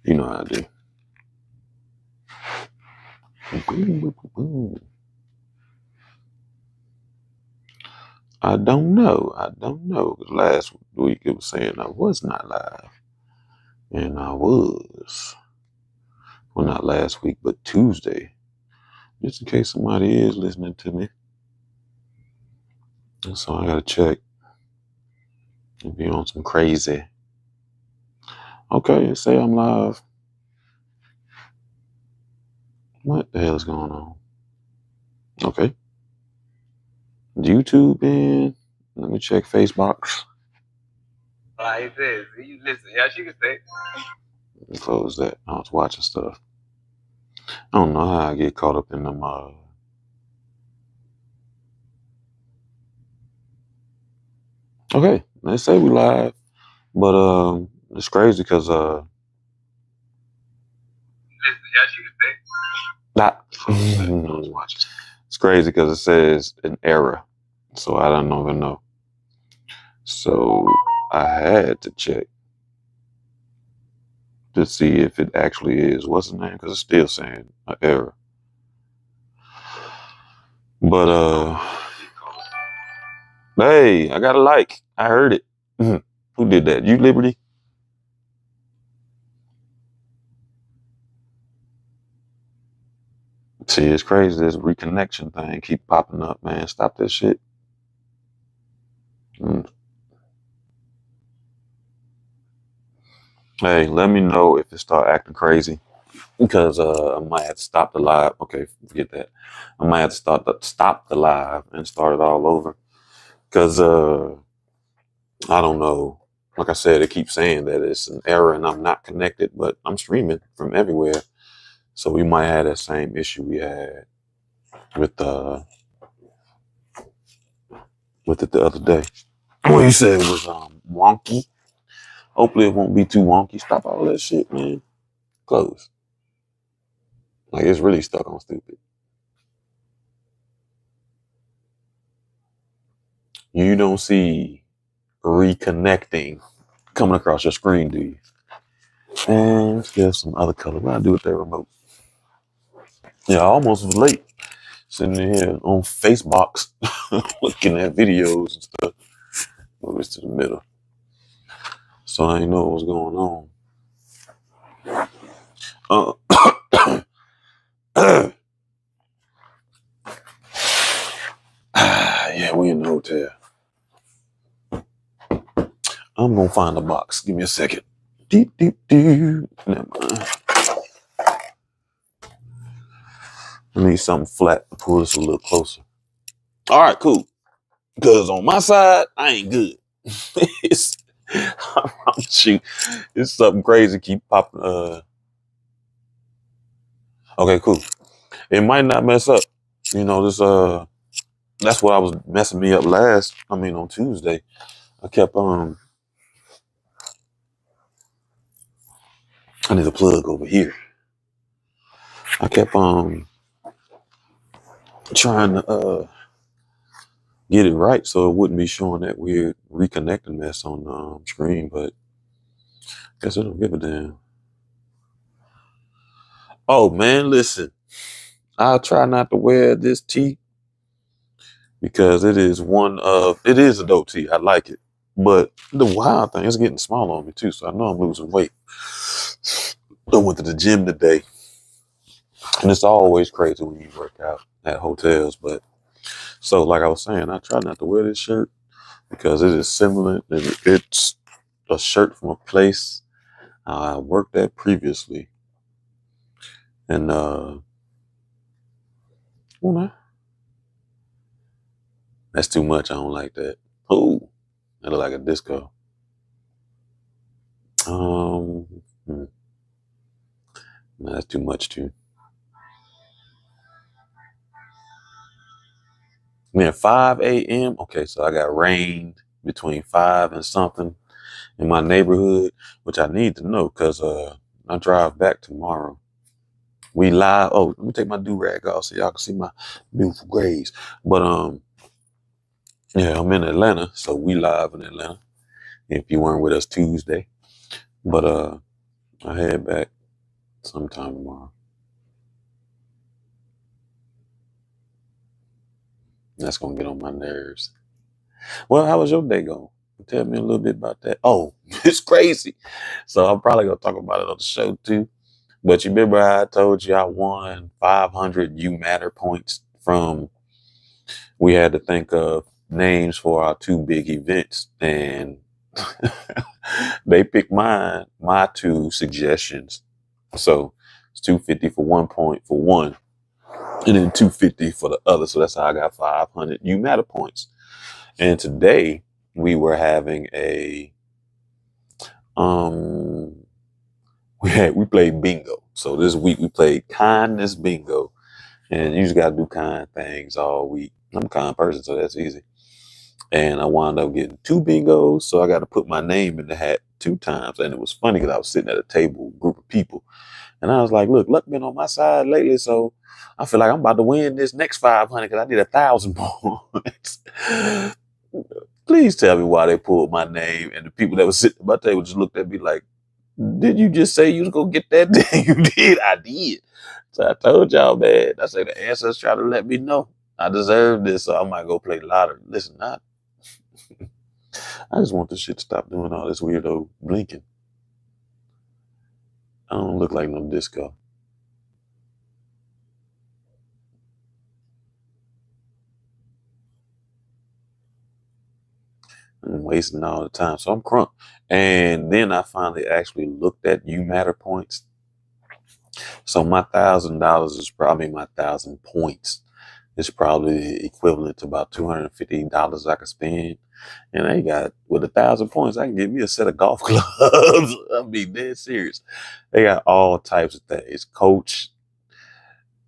You know how I do. I don't know. I don't know. 'Cause last week it was saying I was not live. And I was. Well, not last week, but Tuesday. Just in case somebody is listening to me. And so I gotta check and be on some crazy. Okay, say I'm live. What the hell is going on? Okay. YouTube and let me check Facebox. He says, you listen, yeah, she can say. Close that. I was watching stuff. I don't know how I get caught up in them. Okay, let's say we live, but it's crazy because Listen, yeah, she can say. it's crazy because it says an error, so I don't even know. So I had to check to see if it actually is what's the name because it's still saying an error. But hey, I got a like. I heard it. Who did that? You, Liberty? See, it's crazy. This reconnection thing keep popping up, man. Stop that shit. Hey, let me know if it start acting crazy because I might have to stop the live. Okay, forget that. I might have to stop the live and start it all over because I don't know. Like I said, it keeps saying that it's an error and I'm not connected, but I'm streaming from everywhere, so we might have that same issue we had with it the other day. What you said was wonky. Hopefully it won't be too wonky. Stop all that shit, man. Close. Like it's really stuck on stupid. You don't see reconnecting coming across your screen, do you? And let's get some other color. What I do with that remote? Yeah, I almost was late. Sitting here on Facebox looking at videos and stuff. Move this to the middle. So I didn't know what was going on. Yeah, we in the hotel. I'm gonna find the box. Give me a second. Never mind. I need something flat to pull this a little closer. All right, cool. Because on my side, I ain't good. Shoot, it's something crazy keep popping. Okay, cool. It might not mess up. You know, that's what I was messing me up on Tuesday. I kept I need a plug over here. I kept trying to get it right so it wouldn't be showing that weird reconnecting mess on the screen, but I guess I don't give a damn. Oh man, listen. I'll try not to wear this tee because it is a dope tee. I like it. But the wild thing is getting small on me too, so I know I'm losing weight. I went to the gym today. And it's always crazy when you work out at hotels. But so like I was saying, I try not to wear this shirt because it is similar. It's a shirt from a place I worked at previously. And that's too much. I don't like that. Oh, that look like a disco. No, that's too much too. Man, 5 a.m. Okay, so I got rain between 5 and something in my neighborhood, which I need to know because I drive back tomorrow. We live. Oh, let me take my do-rag off so y'all can see my beautiful grays. But yeah, I'm in Atlanta, so we live in Atlanta. If you weren't with us Tuesday, but I head back sometime tomorrow. That's gonna get on my nerves. Well, how was your day going? Tell me a little bit about that. Oh, it's crazy. So I'm probably gonna talk about it on the show too. But you remember how I told you I won 500 You Matter points from, we had to think of names for our two big events, and they picked my two suggestions. So it's 250 for 1 point for one, and then 250 for the other. So that's how I got 500 You Matter points. And today we were having a um we played bingo. So this week we played kindness bingo. And you just gotta do kind things all week. I'm a kind person, so that's easy. And I wound up getting two bingos, so I got to put my name in the hat 2 times. And it was funny because I was sitting at a table, group of people, and I was like, "Look, luck been on my side lately, so I feel like I'm about to win this next 500 because I need 1,000 points." Please tell me why they pulled my name, and the people that was sitting at my table just looked at me like, "Did you just say you was gonna get that?" You did. I did. So I told y'all, man. I said the ancestors try to let me know I deserve this, so I might go play lottery. Listen, I just want this shit to stop doing all this weirdo blinking. I don't look like no disco. I'm wasting all the time. So I'm crunk. And then I finally actually looked at You Matter points. So my $1,000 is probably my 1,000 points. It's probably equivalent to about $250 I could spend. And they got, with 1,000 points, I can get me a set of golf clubs. I'm being dead serious. They got all types of things. Coach,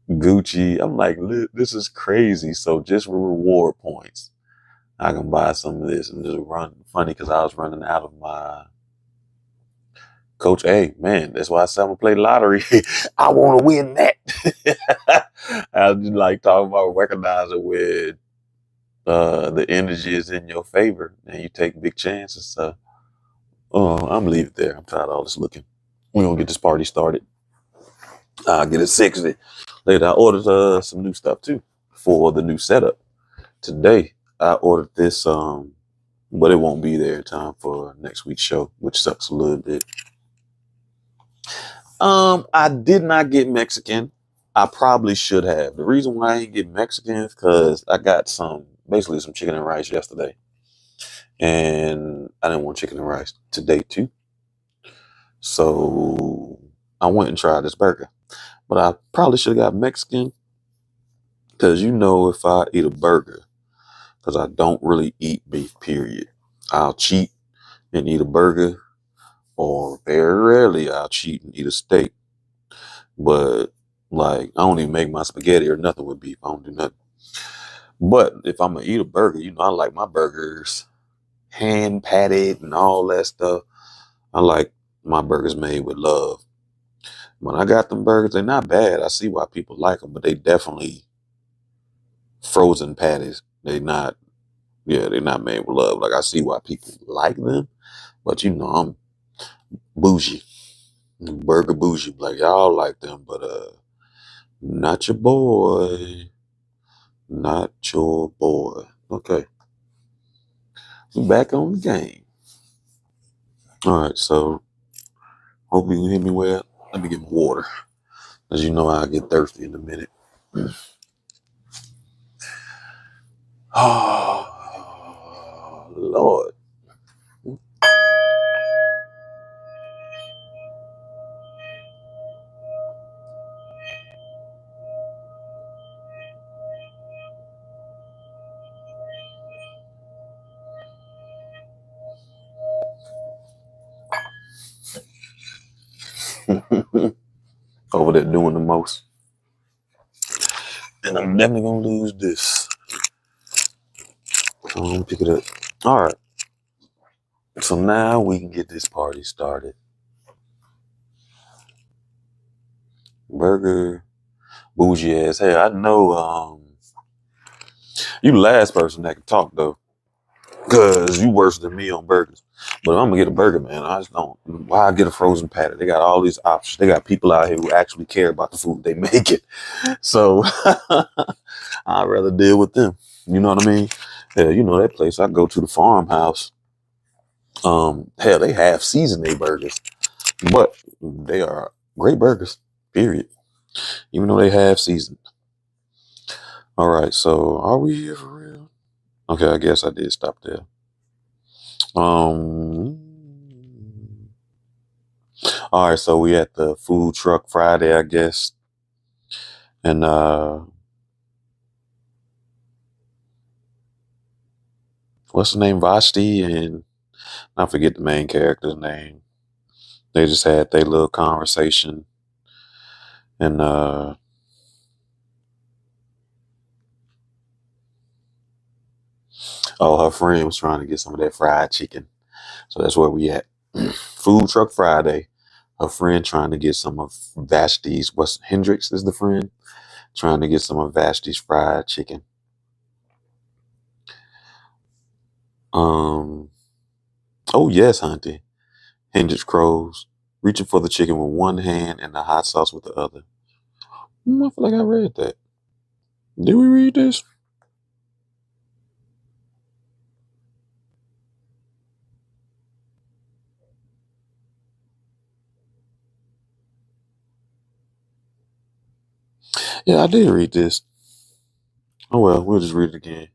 Gucci. I'm like, this is crazy. So just for reward points, I can buy some of this and just run. Funny because I was running out of my Coach A. Man, that's why I said I'm gonna play lottery. I want to win that. I just like talking about recognizing when the energy is in your favor and you take big chances. So, oh, I'm leaving it there. I'm tired of all this looking. We're gonna get this party started. I'll get it 60. Later, I ordered some new stuff too for the new setup. Today, I ordered this, but it won't be there in time for next week's show, which sucks a little bit. I did not get Mexican. I probably should have. The reason why I didn't get Mexican is because I got basically some chicken and rice yesterday. And I didn't want chicken and rice today too. So I went and tried this burger. But I probably should have got Mexican because if I eat a burger, because I don't really eat beef, period. I'll cheat and eat a burger, or very rarely I'll cheat and eat a steak. But like, I don't even make my spaghetti or nothing with beef. I don't do nothing. But if I'm gonna eat a burger, I like my burgers hand patted and all that stuff. I like my burgers made with love. When I got them burgers, they're not bad. I see why people like them, but they definitely frozen patties. They're not made with love. Like, I see why people like them, but I'm bougie, burger bougie. Like, y'all like them, but not your boy, not your boy. Okay, we back on the game. All right, so hope you can hear me well. Let me get my water, as I get thirsty in a minute. Oh Lord. Over there doing the most. And I'm definitely gonna lose this. So I'm gonna pick it up. All right. So now we can get this party started. Burger, bougie ass. Hey, I know you the last person that can talk though. Cause you worse than me on burgers. But I'm gonna get a burger, man. I just don't. Why get a frozen patty? They got all these options. They got people out here who actually care about the food they make it. So I'd rather deal with them. You know what I mean? Yeah, you know that place I go to, the farmhouse. Hell, they have seasoned their burgers, but they are great burgers. Period. Even though they have seasoned. All right. So are we here for real? Okay, I guess I did stop there. Um. All right, so we at the food truck Friday, I guess, and what's the name? Vashti, and I forget the main character's name. They just had their little conversation, and oh, her friend was trying to get some of that fried chicken, so that's where we at. Food truck Friday. Her friend trying to get some of Vashti's. What's Hendrix is the friend trying to get some of Vashti's fried chicken. Um. Oh yes, Hunty. Hendrix crows, reaching for the chicken with one hand and the hot sauce with the other. I feel like I read that. Did we read this? Yeah, I did read this. Oh well, we'll just read it again.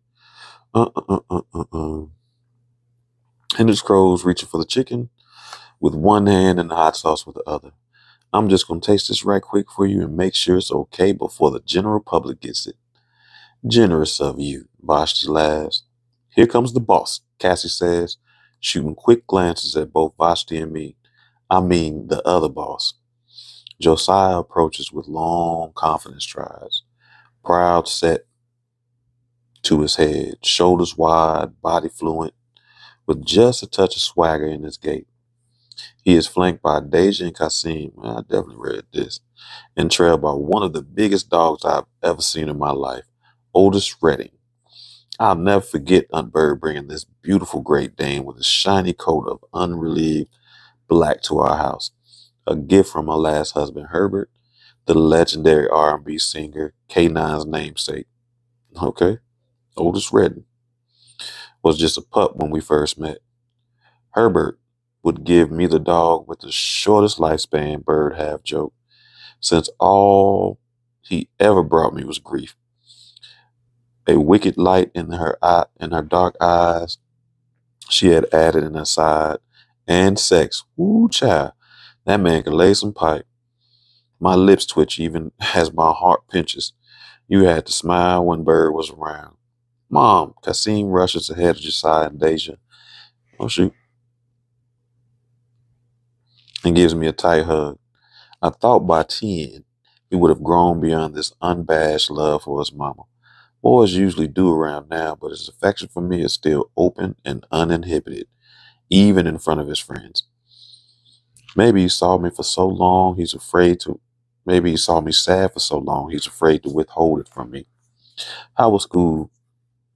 Uh, uh, uh, uh, uh. Hendrix crows reaching for the chicken with one hand and the hot sauce with the other. I'm just gonna taste this right quick for you and make sure it's okay before the general public gets it. Generous of you, Vashti laughs. Here comes the boss, Cassie says, shooting quick glances at both Vashti and me. I mean, the other boss. Josiah approaches with long confidence strides, proud set to his head, shoulders wide, body fluent, with just a touch of swagger in his gait. He is flanked by Deja and Kasim. I definitely read this. And trailed by one of the biggest dogs I've ever seen in my life, Otis Redding. I'll never forget Aunt Bird bringing this beautiful Great Dane with a shiny coat of unrelieved black to our house. A gift from her last husband, Herbert, the legendary R&B singer, K9's namesake. Okay, Otis Redding was just a pup when we first met. Herbert would give me the dog with the shortest lifespan, Bird half joked, since all he ever brought me was grief. A wicked light in her dark eyes, she had added an aside, and sex. Woo, child. That man can lay some pipe. My lips twitch even as my heart pinches. You had to smile when Bird was around. Mom, Kasim rushes ahead of Josiah and Deja. Oh, shoot. And gives me a tight hug. I thought by 10, he would have grown beyond this unabashed love for his mama. Boys usually do around now, but his affection for me is still open and uninhibited, even in front of his friends. Maybe he saw me for so long, he's afraid to. Maybe he saw me sad for so long, he's afraid to withhold it from me. How was school?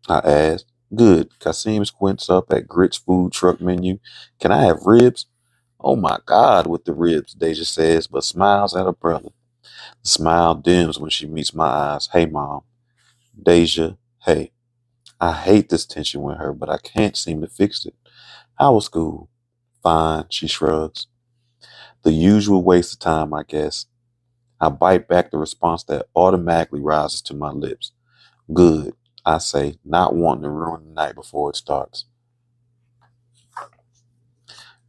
I asked. Good. Kasim squints up at Grit's food truck menu. Can I have ribs? Oh my God, with the ribs, Deja says, but smiles at her brother. The smile dims when she meets my eyes. Hey, Mom. Deja, hey. I hate this tension with her, but I can't seem to fix it. How was school? Fine, she shrugs. The usual waste of time, I guess. I bite back the response that automatically rises to my lips. Good, I say, not wanting to ruin the night before it starts.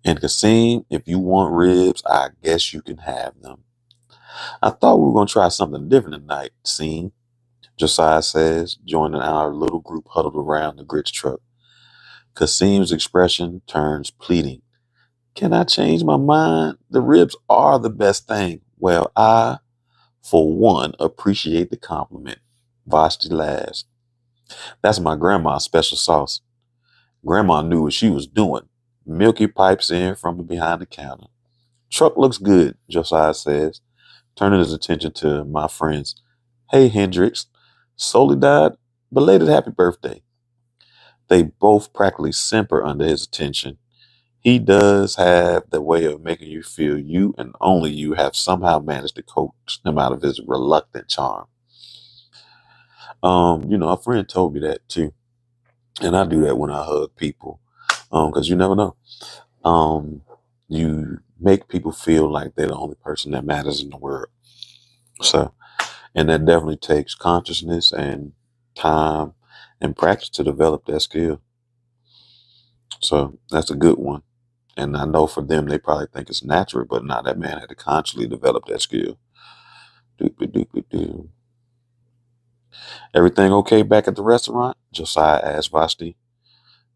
And Kasim, if you want ribs, I guess you can have them. I thought we were going to try something different tonight, Scene, Josiah says, joining our little group huddled around the grits truck. Kasim's expression turns pleading. Can I change my mind? The ribs are the best thing. Well, I, for one, appreciate the compliment. Vashti laughs. That's my grandma's special sauce. Grandma knew what she was doing. Milky pipes in from behind the counter. Truck looks good, Josiah says, turning his attention to my friends. Hey, Hendrix. Soledad, belated happy birthday. They both practically simper under his attention. He does have the way of making you feel you and only you have somehow managed to coax him out of his reluctant charm. A friend told me that too. And I do that when I hug people. Because you never know. You make people feel like they're the only person that matters in the world. So, and that definitely takes consciousness and time and practice to develop that skill. So that's a good one. And I know for them, they probably think it's natural, but nah, that man had to consciously develop that skill. Doopy doopy doo. Everything okay back at the restaurant? Josiah asked Vashti.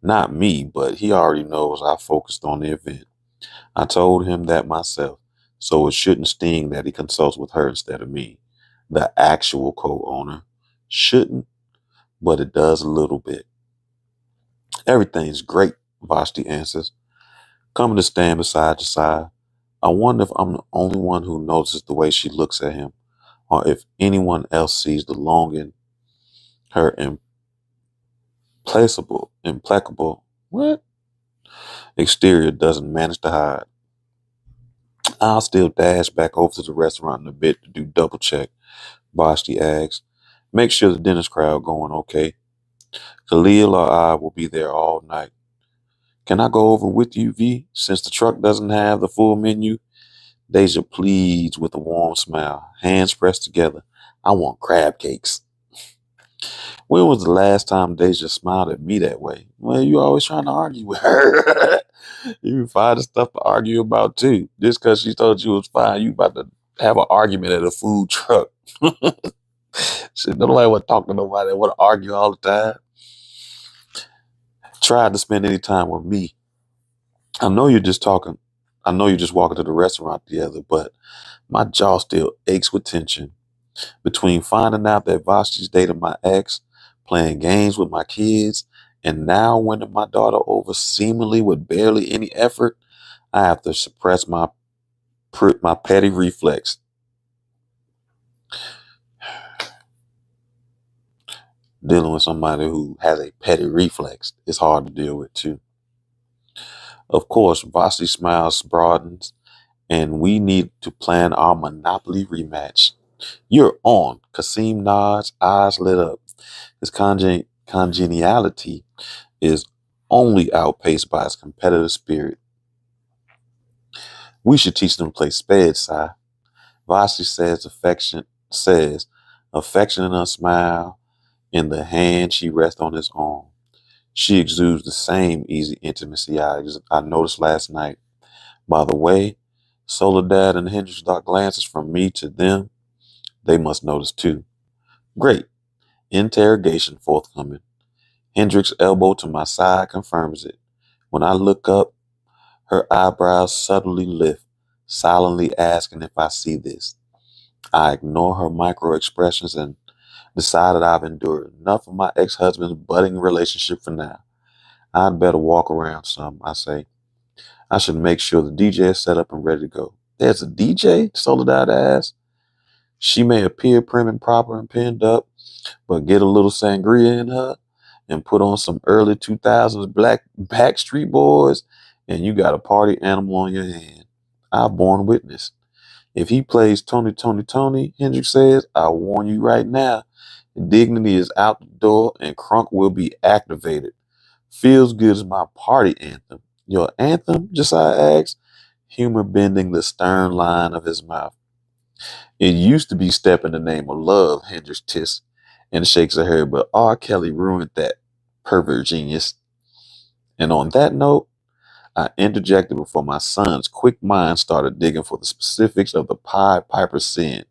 Not me, but he already knows I focused on the event. I told him that myself, so it shouldn't sting that he consults with her instead of me. The actual co-owner. Shouldn't, but it does a little bit. Everything's great, Vashti answers, coming to stand beside Josiah. I wonder if I'm the only one who notices the way she looks at him, or if anyone else sees the longing her implacable, what? Exterior doesn't manage to hide. I'll still dash back over to the restaurant in a bit to do double check, Vashti asks. Make sure the dentist crowd going okay. Khalil or I will be there all night. Can I go over with you, V, since the truck doesn't have the full menu? Deja pleads with a warm smile, hands pressed together. I want crab cakes. When was the last time Deja smiled at me that way? Well, you always trying to argue with her. You find stuff to argue about too. Just because she told you it was fine, you about to have an argument at a food truck. Shit, nobody want to talk to nobody. They want to argue all the time. Tried to spend any time with me. I know you're just talking. I know you're just walking to the restaurant together, but my jaw still aches with tension. Between finding out that Vashti's dating my ex, playing games with my kids, and now winning my daughter over seemingly with barely any effort, I have to suppress my petty reflex. Dealing with somebody who has a petty reflex is hard to deal with too. Of course, Vashti smiles broadens, and we need to plan our Monopoly rematch. You're on. Kasim nods, eyes lit up. His congeniality is only outpaced by his competitive spirit. We should teach them to play spades, Si. Vashti says, affectionate a smile in the hand she rests on his arm. She exudes the same easy intimacy I noticed last night. By the way, Soledad and Hendrix dark glances from me to them. They must notice too. Great. Interrogation forthcoming. Hendrix's elbow to my side confirms it. When I look up, her eyebrows subtly lift, silently asking if I see this. I ignore her micro expressions and decided I've endured enough of my ex-husband's budding relationship for now. I'd better walk around some, I say. I should make sure the DJ is set up and ready to go. There's a DJ? Soledad asks. She may appear prim and proper and pinned up, but get a little sangria in her and put on some early 2000s black Backstreet Boys, and you got a party animal on your hand. I've borne witness. If he plays Tony, Tony, Tony, Hendrix says, I warn you right now, dignity is out the door and crunk will be activated. Feels good is my party anthem. Your anthem? Josiah asks, humor bending the stern line of his mouth. It used to be Step in the Name of Love, Hendrix tisks and shakes her head, but R. Kelly ruined that. Pervert genius. And on that note, I interjected before my son's quick mind started digging for the specifics of the Pied Piper's sin.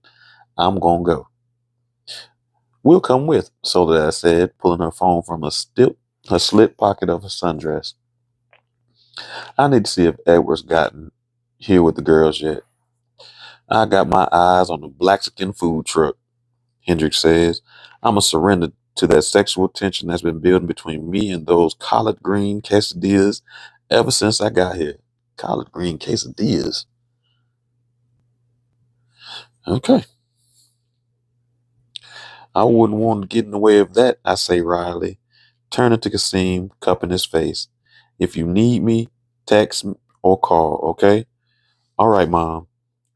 I'm gonna go. We'll come with, Soledad said, pulling her phone from her slit pocket of her sundress. I need to see if Edward's gotten here with the girls yet. I got my eyes on the Blaxican food truck, Hendrix says. I'ma surrender to that sexual tension that's been building between me and those collard green quesadillas ever since I got here. Collard green quesadillas. Okay. I wouldn't want to get in the way of that, I say wryly. turning to Kasim, cupping his face. If you need me, text or call, okay? All right, Mom.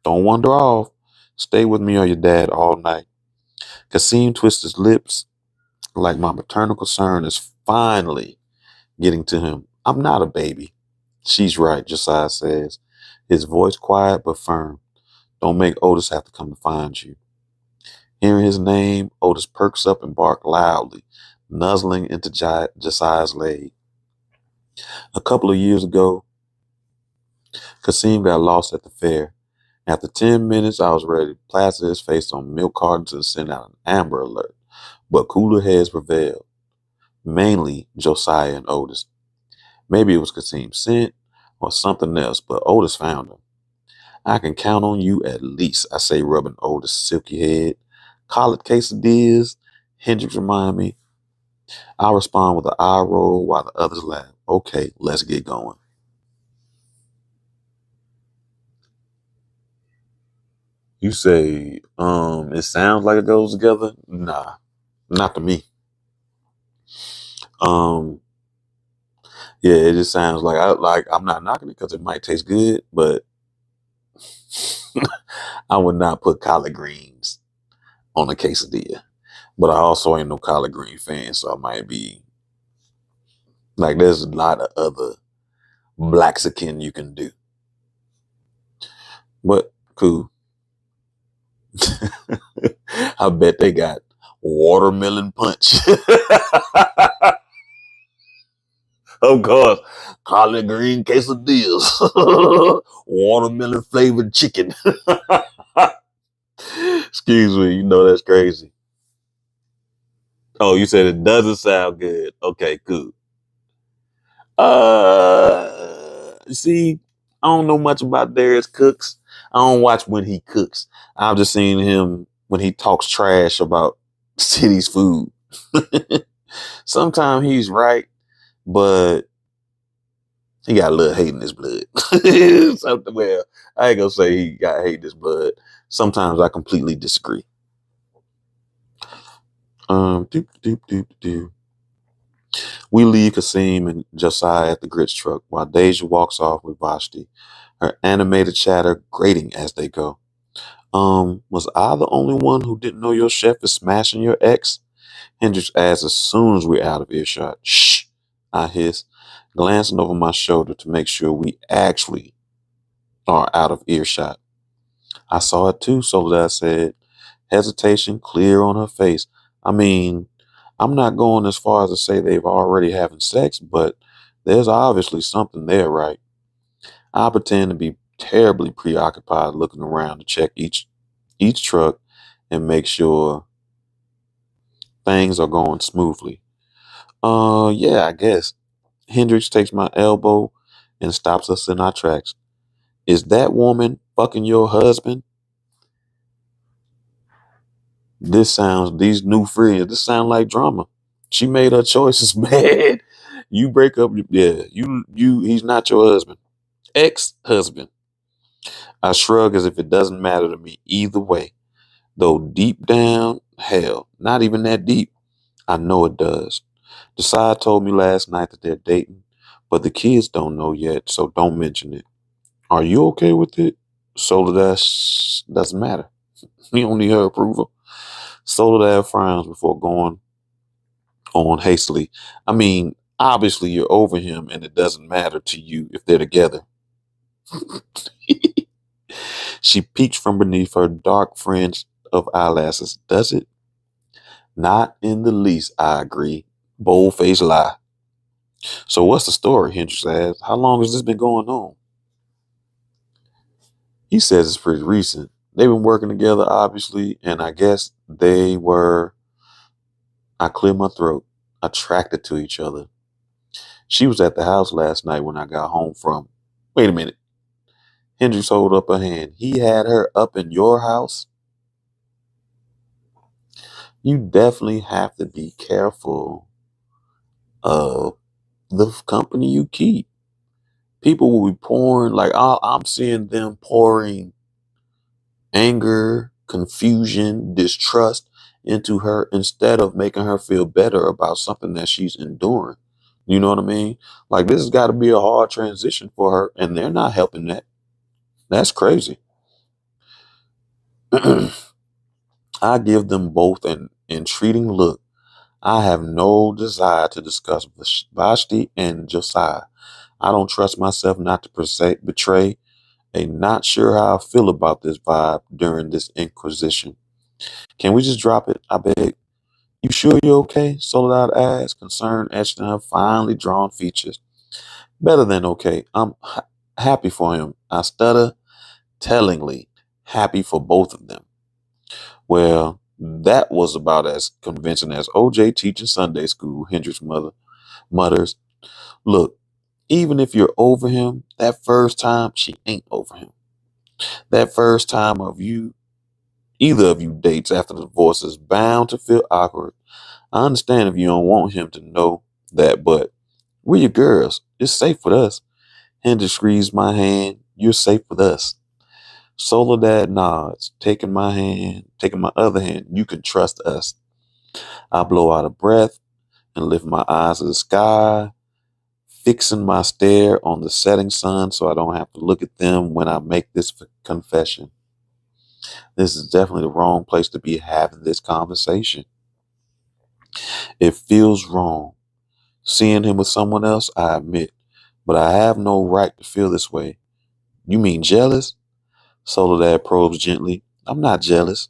Don't wander off. Stay with me or your dad all night. Kasim twists his lips like my maternal concern is finally getting to him. I'm not a baby. She's right, Josiah says, his voice quiet but firm. Don't make Otis have to come to find you. Hearing his name, Otis perks up and barks loudly, nuzzling into Josiah's leg. A couple of years ago, Kasim got lost at the fair. After 10 minutes, I was ready to plaster his face on milk cartons and send out an Amber Alert. But cooler heads prevailed, mainly Josiah and Otis. Maybe it was Kasim's scent or something else, but Otis found him. I can count on you at least, I say, rubbing Otis' silky head. Call it quesadillas, Hendricks remind me. I respond with an eye roll while the others laugh. Okay, let's get going. You say, it sounds like it goes together? Nah, not to me. Um, yeah, it just sounds like I'm not knocking it because it might taste good, but I would not put collard greens on a quesadilla. But I also ain't no collard green fan, so I might be like, there's a lot of other Blaxican you can do. But cool. I bet they got watermelon punch. Of course, collard green quesadillas, watermelon flavored chicken. Excuse me, you know that's crazy. Oh, you said it doesn't sound good. Okay, cool. See, I don't know much about Darius Cooks. I don't watch when he cooks. I've just seen him when he talks trash about city's food. Sometimes he's right, but he got a little hate in his blood. Something, well, I ain't gonna say he got hate in his blood. Sometimes I completely disagree. Doop, doop, doop, doop. We leave Kasim and Josiah at the grits truck while Deja walks off with Vashti, her animated chatter grating as they go. Was I the only one who didn't know your chef is smashing your ex? Hendricks asks as soon as we're out of earshot. Shh, I hiss, glancing over my shoulder to make sure we actually are out of earshot. I saw it too, Soledad said, hesitation clear on her face. I mean, I'm not going as far as to say they've already having sex, but there's obviously something there, right? I pretend to be terribly preoccupied looking around to check each truck and make sure things are going smoothly. Yeah, I guess. Hendricks takes my elbow and stops us in our tracks. Is that woman fucking your husband? These new friends, this sound like drama. She made her choices, man. You break up, yeah, he's not your husband. Ex-husband. I shrug as if it doesn't matter to me either way. Though deep down, hell, not even that deep, I know it does. Desai told me last night that they're dating, but the kids don't know yet, so don't mention it. Are you okay with it? Soledad doesn't matter. You don't need her approval. Soledad frowns before going on hastily. I mean, obviously you're over him and it doesn't matter to you if they're together. She peeks from beneath her dark fringe of eyelashes. Does it? Not in the least, I agree. Bold-faced lie. So what's the story, Hendricks asks. How long has this been going on? He says it's pretty recent. They've been working together, obviously, and I guess they were, I clear my throat, attracted to each other. She was at the house last night when I got home from. Wait a minute. Hendricks hold up a hand. He had her up in your house? You definitely have to be careful of the company you keep. People will be pouring, like, I'm seeing them pouring anger, confusion, distrust, into her instead of making her feel better about something that she's enduring. You know what I mean? Like this has got to be a hard transition for her, and they're not helping that. That's crazy. I give them both an entreating look. I have no desire to discuss Vashti and Josiah. I don't trust myself not to betray a not sure how I feel about this vibe during this inquisition. Can we just drop it? I beg. You sure you're okay? Soledad asked, concern etched in her finely drawn features. Better than okay. I'm happy for him. I stutter, tellingly happy for both of them. Well, that was about as convincing as OJ teaching Sunday school, Hendricks' mother mutters. Look, even if you're over him, that first time, she ain't over him. That first time of you, either of you dates after the divorce is bound to feel awkward. I understand if you don't want him to know that, but we're your girls. It's safe with us. Hendrix squeezed my hand. You're safe with us. Soledad nods, taking my other hand. You can trust us. I blow out a breath and lift my eyes to the sky, fixing my stare on the setting sun so I don't have to look at them when I make this confession. This is definitely the wrong place to be having this conversation. It feels wrong. Seeing him with someone else, I admit, but I have no right to feel this way. You mean jealous? Soledad probes gently. I'm not jealous.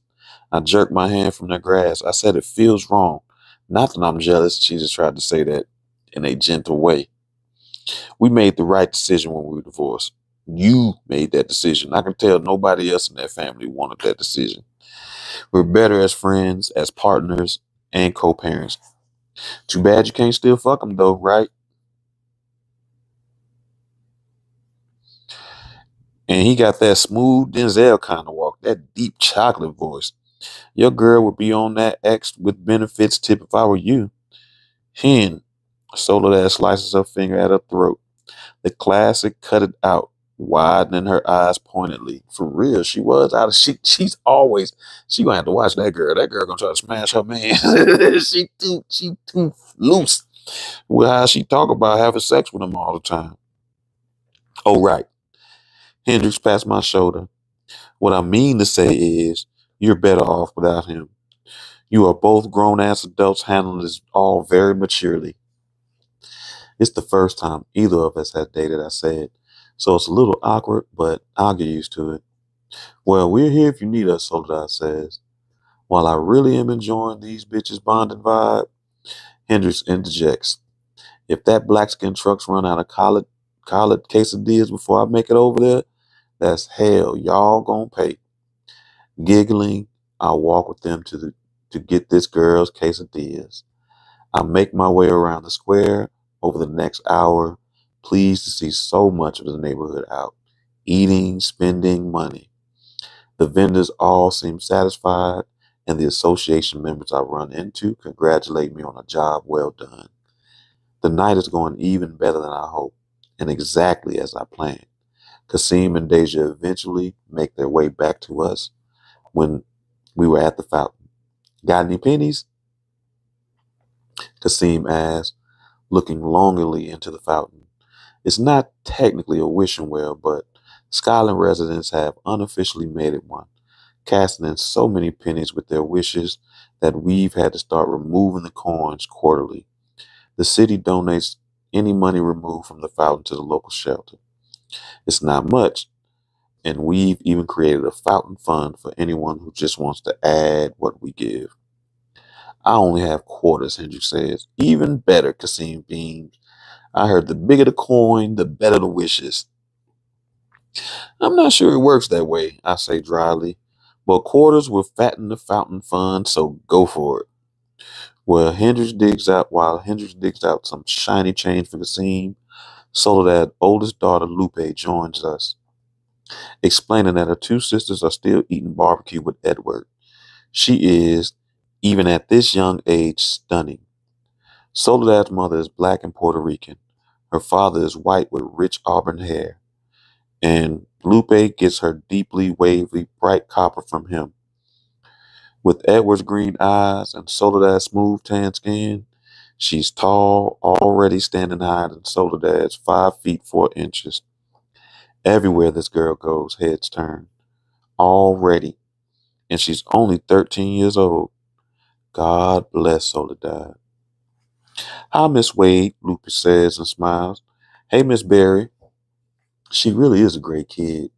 I jerk my hand from their grasp. I said it feels wrong. Not that I'm jealous. She just tried to say that in a gentle way. We made the right decision when we were divorced. You made that decision. I can tell nobody else in that family wanted that decision. We're better as friends, as partners, and co-parents. Too bad you can't still fuck them though, right? And he got that smooth Denzel kind of walk, that deep chocolate voice. Your girl would be on that X with benefits tip if I were you. Hen. Soledad slices her finger at her throat. The classic cut it out, widening her eyes pointedly. For real, she was out of she gonna have to watch that girl. That girl gonna try to smash her man. she too loose with how she talk about having sex with him all the time. Oh right. Hendrix passed my shoulder. What I mean to say is you're better off without him. You are both grown ass adults handling this all very maturely. It's the first time either of us has dated, I said. So it's a little awkward, but I'll get used to it. Well, we're here if you need us, Soledad says. While I really am enjoying these bitches bonding vibe, Hendrix interjects. If that black skin trucks run out of collard quesadillas before I make it over there, that's hell. Y'all gonna pay. Giggling, I walk with them to get this girl's quesadillas. I make my way around the square over the next hour, pleased to see so much of the neighborhood out, eating, spending money. The vendors all seem satisfied, and the association members I run into congratulate me on a job well done. The night is going even better than I hoped, and exactly as I planned. Kasim and Deja eventually make their way back to us when we were at the fountain. Got any pennies? Kasim asked, looking longingly into the fountain. It's not technically a wishing well, but Skyland residents have unofficially made it one, casting in so many pennies with their wishes that we've had to start removing the coins quarterly. The city donates any money removed from the fountain to the local shelter. It's not much, and we've even created a fountain fund for anyone who just wants to add what we give. I only have quarters, Hendrik says. Even better, Kasim beams. I heard the bigger the coin, the better the wishes. I'm not sure it works that way, I say dryly. But quarters will fatten the fountain fund, so go for it. While Hendrix digs out some shiny change for Kasim, Soledad's oldest daughter Lupe joins us, explaining that her two sisters are still eating barbecue with Edward. She is, even at this young age, stunning. Soledad's mother is black and Puerto Rican. Her father is white with rich auburn hair. And Lupe gets her deeply wavy, bright copper from him. With Edward's green eyes and Soledad's smooth tan skin, she's tall, already standing higher than Soledad's 5 feet 4 inches. Everywhere this girl goes, heads turn. Already. And she's only 13 years old. God bless Soledad. Hi, Miss Wade, Lupe says and smiles. Hey, Miss Berry. She really is a great kid,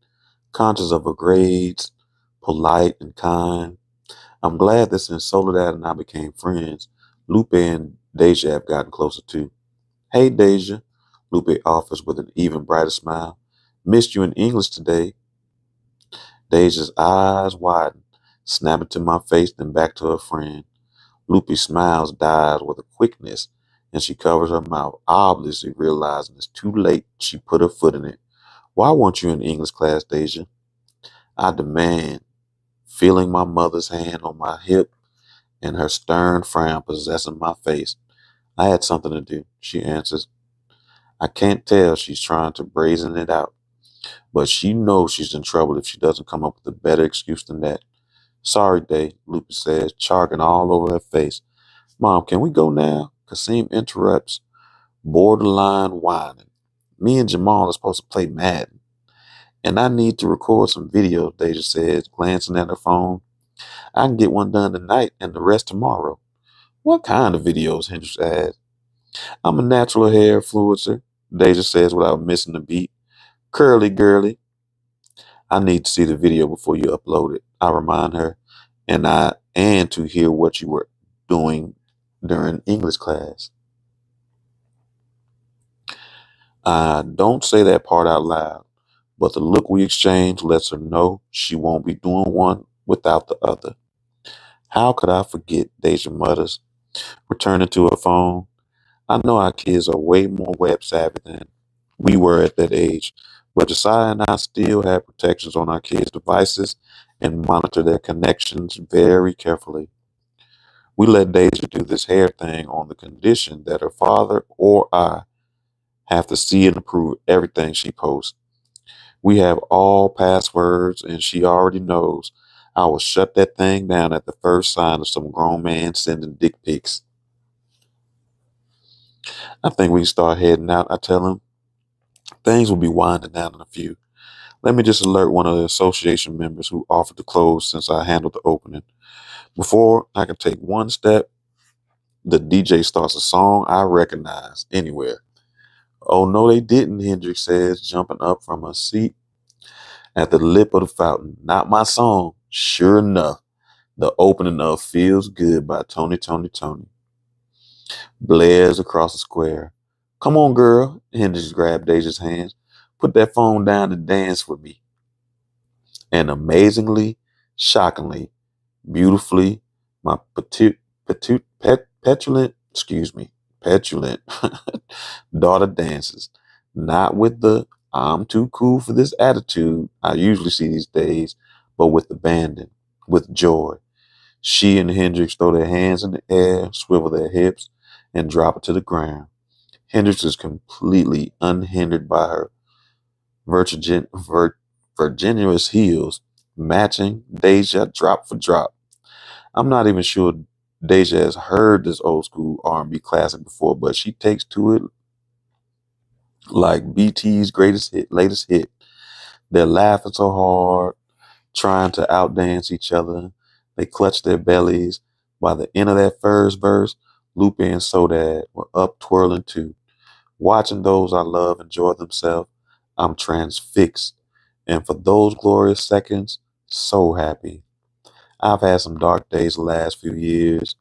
conscious of her grades, polite and kind. I'm glad that since Soledad and I became friends, Lupe and Deja have gotten closer too. Hey, Deja, Lupe offers with an even brighter smile. Missed you in English today. Deja's eyes widen, snapping to my face, then back to her friend. Lupe's smile dies with a quickness, and she covers her mouth, obviously realizing it's too late. She put her foot in it. Why weren't you in English class, Deja? I demand, feeling my mother's hand on my hip and her stern frown possessing my face. I had something to do, she answers. I can't tell she's trying to brazen it out, but she knows she's in trouble if she doesn't come up with a better excuse than that. Sorry, Day, Lupe says, chalking all over her face. Mom, can we go now? Kasim interrupts, borderline whining. Me and Jamal are supposed to play Madden, and I need to record some videos, Deja says, glancing at her phone. I can get one done tonight and the rest tomorrow. What kind of videos? Hendrix asks. I'm a natural hair influencer, Deja says without missing a beat. Curly girly. I need to see the video before you upload it, I remind her, and to hear what you were doing during English class. I don't say that part out loud, but the look we exchange lets her know she won't be doing one without the other. How could I forget, Deja mutters, returning to her phone. I know our kids are way more web savvy than we were at that age, but Josiah and I still have protections on our kids' devices and monitor their connections very carefully. We let Deja do this hair thing on the condition that her father or I have to see and approve everything she posts. We have all passwords, and she already knows I will shut that thing down at the first sign of some grown man sending dick pics. I think we can start heading out, I tell him. Things will be winding down in a few. Let me just alert one of the association members who offered to close since I handled the opening. Before I can take one step, the DJ starts a song I recognize anywhere. Oh, no, they didn't, Hendrix says, jumping up from her seat at the lip of the fountain. Not my song. Sure enough, the opening of Feels Good by Tony Tony Tony blares across the square. Come on, girl, Hendrix grabbed Deja's hands. Put that phone down and dance with me. And amazingly, shockingly, beautifully, my petulant daughter dances. Not with the I'm too cool for this attitude I usually see these days, but with abandon, with joy. She and Hendrix throw their hands in the air, swivel their hips, and drop it to the ground. Hendrix is completely unhindered by her vertiginous heels, matching Deja drop for drop. I'm not even sure Deja has heard this old school R&B classic before, but she takes to it like BT's latest hit. They're laughing so hard, trying to outdance each other. They clutch their bellies. By the end of that first verse, Lupe and Soledad were up twirling too. Watching those I love enjoy themselves, I'm transfixed. And for those glorious seconds, so happy. I've had some dark days the last few years,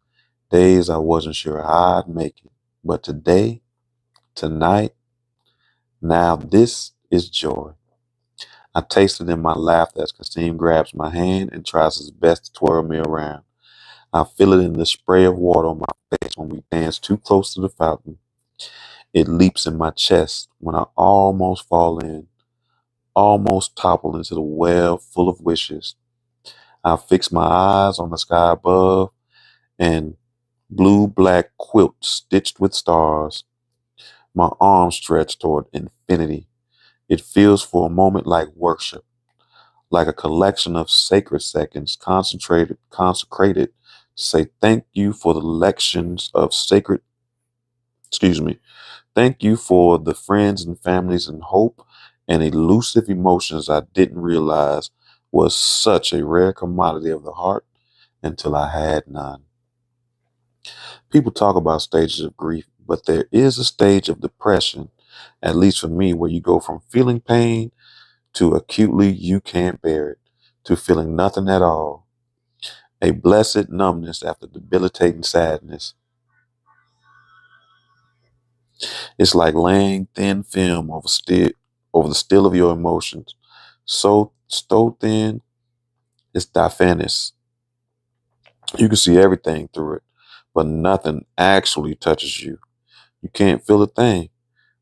days I wasn't sure how I'd make it. But today, tonight, now this is joy. I taste it in my laughter as Kasim grabs my hand and tries his best to twirl me around. I feel it in the spray of water on my face when we dance too close to the fountain. It leaps in my chest when I almost fall in, almost topple into the well full of wishes. I fix my eyes on the sky above and blue-black quilt stitched with stars. My arms stretch toward infinity. It feels for a moment like worship, like a collection of sacred seconds consecrated to say thank you for the lections of sacred, excuse me, thank you for the friends and families and hope and elusive emotions I didn't realize was such a rare commodity of the heart until I had none. People talk about stages of grief, but there is a stage of depression, at least for me, where you go from feeling pain to acutely you can't bear it, to feeling nothing at all. A blessed numbness after debilitating sadness. It's like laying thin film over the still of your emotions. So thin, it's diaphanous. You can see everything through it, but nothing actually touches you. You can't feel a thing,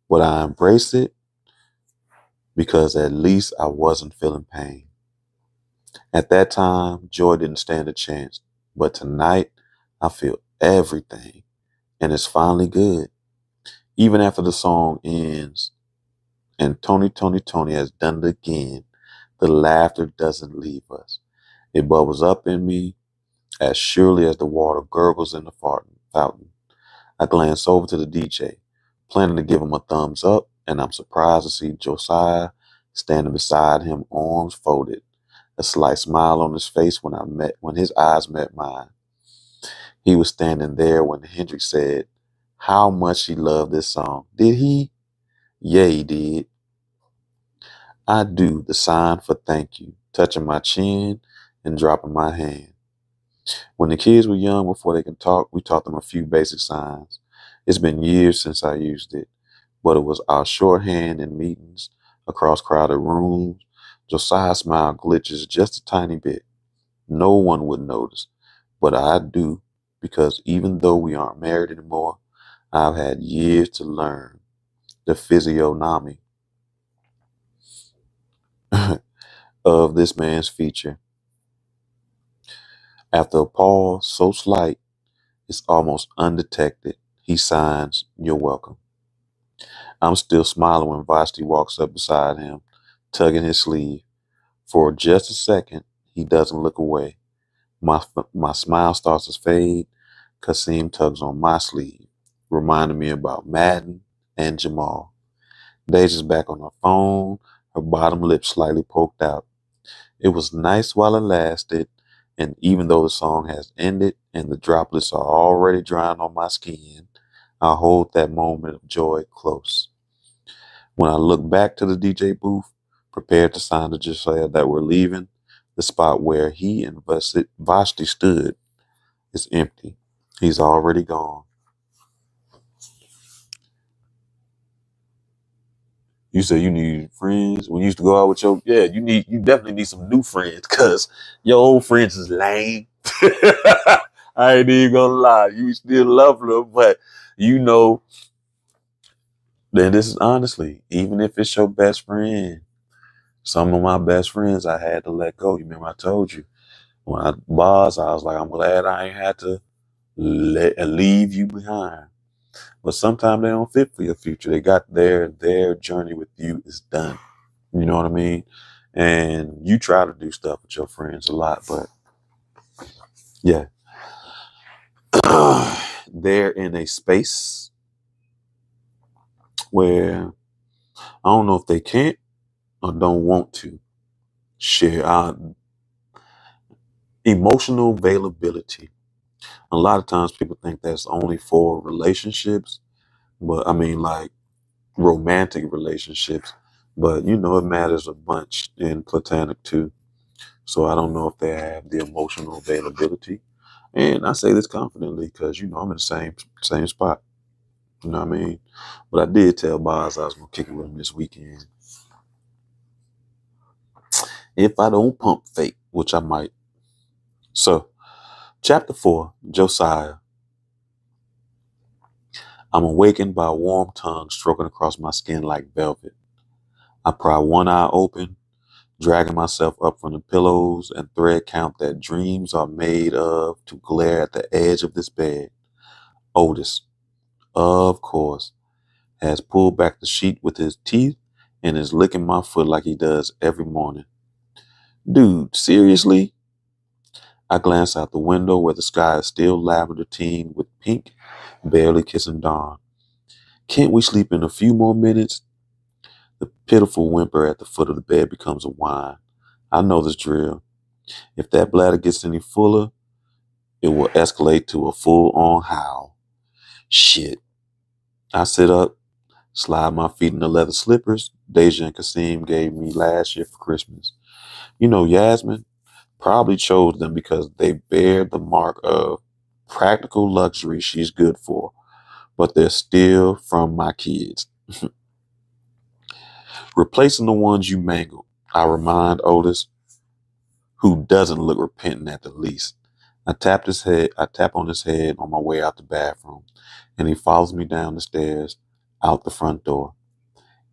but I embrace it because at least I wasn't feeling pain. At that time, joy didn't stand a chance, but tonight I feel everything, and it's finally good. Even after the song ends, and Tony has done it again, the laughter doesn't leave us. It bubbles up in me as surely as the water gurgles in the fountain. I glance over to the DJ, planning to give him a thumbs up, and I'm surprised to see Josiah standing beside him, arms folded, a slight smile on his face when his eyes met mine. He was standing there when Hendrix said how much he loved this song. Did he? Yeah, he did. I do the sign for thank you, touching my chin and dropping my hand. When the kids were young, before they can talk, we taught them a few basic signs. It's been years since I used it, but it was our shorthand in meetings, across crowded rooms. Josiah's smile glitches just a tiny bit. No one would notice, but I do, because even though we aren't married anymore, I've had years to learn the physiognomy of this man's feature. After a pause so slight, it's almost undetected, he signs, "You're welcome." I'm still smiling when Vashti walks up beside him, tugging his sleeve. For just a second, he doesn't look away. My smile starts to fade. Kasim tugs on my sleeve, reminding me about Madden and Jamal. Deja's back on her phone, her bottom lip slightly poked out. It was nice while it lasted, and even though the song has ended and the droplets are already drying on my skin, I hold that moment of joy close. When I look back to the DJ booth, prepared to sign to Josiah that we're leaving, the spot where he and Vashti stood is empty. He's already gone. You say you need friends when you used to go out with you definitely need some new friends because your old friends is lame. I ain't even gonna lie, you still love them, but you know, then this is honestly, even if it's your best friend, some of my best friends I had to let go. You remember I told you when I was like, I'm glad I ain't had to leave you behind. But sometimes they don't fit for your future. They got their journey with you is done. You know what I mean? And you try to do stuff with your friends a lot, but yeah. They're in a space where I don't know if they can't or don't want to share emotional availability. A lot of times people think that's only for relationships, but I mean like romantic relationships. But you know it matters a bunch in platonic too. So I don't know if they have the emotional availability. And I say this confidently because you know I'm in the same spot. You know what I mean? But I did tell Boz I was gonna kick it with him this weekend. If I don't pump fake, which I might. So, chapter 4, Josiah. I'm awakened by a warm tongue stroking across my skin like velvet. I pry one eye open, dragging myself up from the pillows and thread count that dreams are made of to glare at the edge of this bed. Otis, of course, has pulled back the sheet with his teeth and is licking my foot like he does every morning. Dude, seriously? I glance out the window where the sky is still lavender tinged with pink, barely kissing dawn. Can't we sleep in a few more minutes? The pitiful whimper at the foot of the bed becomes a whine. I know this drill. If that bladder gets any fuller, it will escalate to a full-on howl. Shit. I sit up, slide my feet in the leather slippers Deja and Kasim gave me last year for Christmas. You know, Yasmin probably chose them because they bear the mark of practical luxury she's good for, but they're still from my kids. Replacing the ones you mangled, I remind Otis, who doesn't look repentant at the least. I tap on his head on my way out the bathroom, and he follows me down the stairs, out the front door.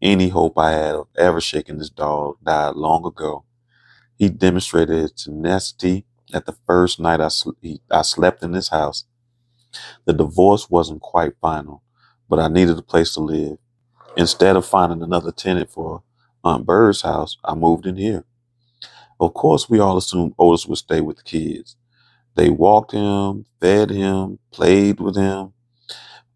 Any hope I had of ever shaking this dog died long ago. He demonstrated his tenacity at the first night I slept in this house. The divorce wasn't quite final, but I needed a place to live. Instead of finding another tenant for Aunt Bird's house, I moved in here. Of course, we all assumed Otis would stay with the kids. They walked him, fed him, played with him.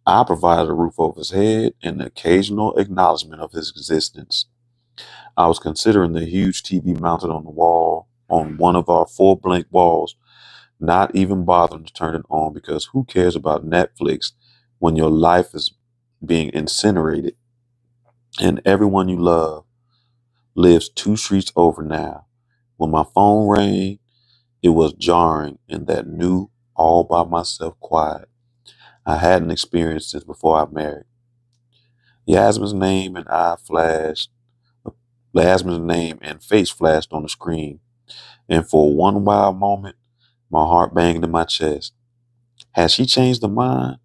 I provided a roof over his head and the occasional acknowledgement of his existence. I was considering the huge TV mounted on the wall, on one of our four blank walls, not even bothering to turn it on because who cares about Netflix when your life is being incinerated and everyone you love lives two streets over now. When my phone rang, it was jarring in that new, all by myself quiet. I hadn't experienced this before I married. Yasmin's name and I flashed. Yasmin's name and face flashed on the screen, and for one wild moment, my heart banged in my chest. Had she changed her mind?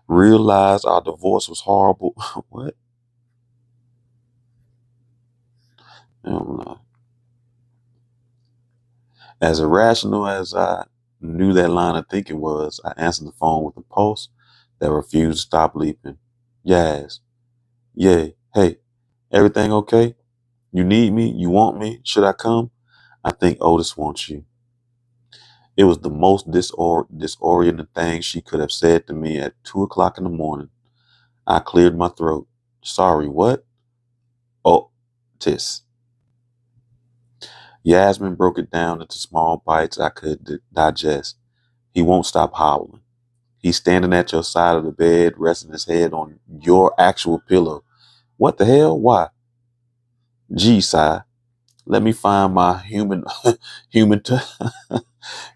Realized our divorce was horrible? What? I don't know. As irrational as I knew that line of thinking was, I answered the phone with a pulse that refused to stop leaping. Yas. Yay. Hey, everything okay? You need me? You want me? Should I come? I think Otis wants you. It was the most disorienting thing she could have said to me at 2 o'clock in the morning. I cleared my throat. Sorry, what? Oh, tis. Yasmin broke it down into small bites I could digest. He won't stop howling. He's standing at your side of the bed, resting his head on your actual pillow. What the hell? Why? Gee, sigh. Let me find my human to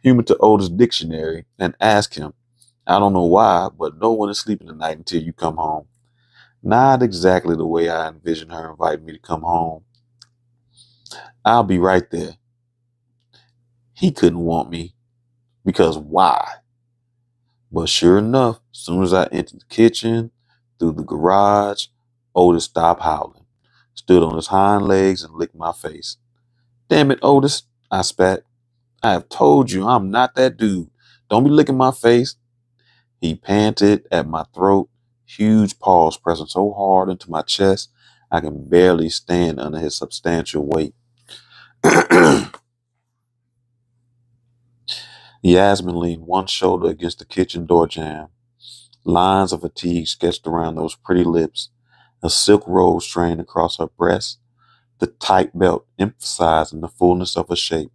human to Otis dictionary and ask him. I don't know why, but no one is sleeping tonight until you come home. Not exactly the way I envisioned her inviting me to come home. I'll be right there. He couldn't want me because why? But sure enough, as soon as I entered the kitchen, through the garage, Otis stopped howling, stood on his hind legs and licked my face. Damn it, Otis, I spat. I have told you I'm not that dude. Don't be licking my face. He panted at my throat, huge paws pressing so hard into my chest I can barely stand under his substantial weight. Yasmin leaned one shoulder against the kitchen door jamb. Lines of fatigue sketched around those pretty lips, a silk robe strained across her breast, the tight belt emphasizing the fullness of her shape.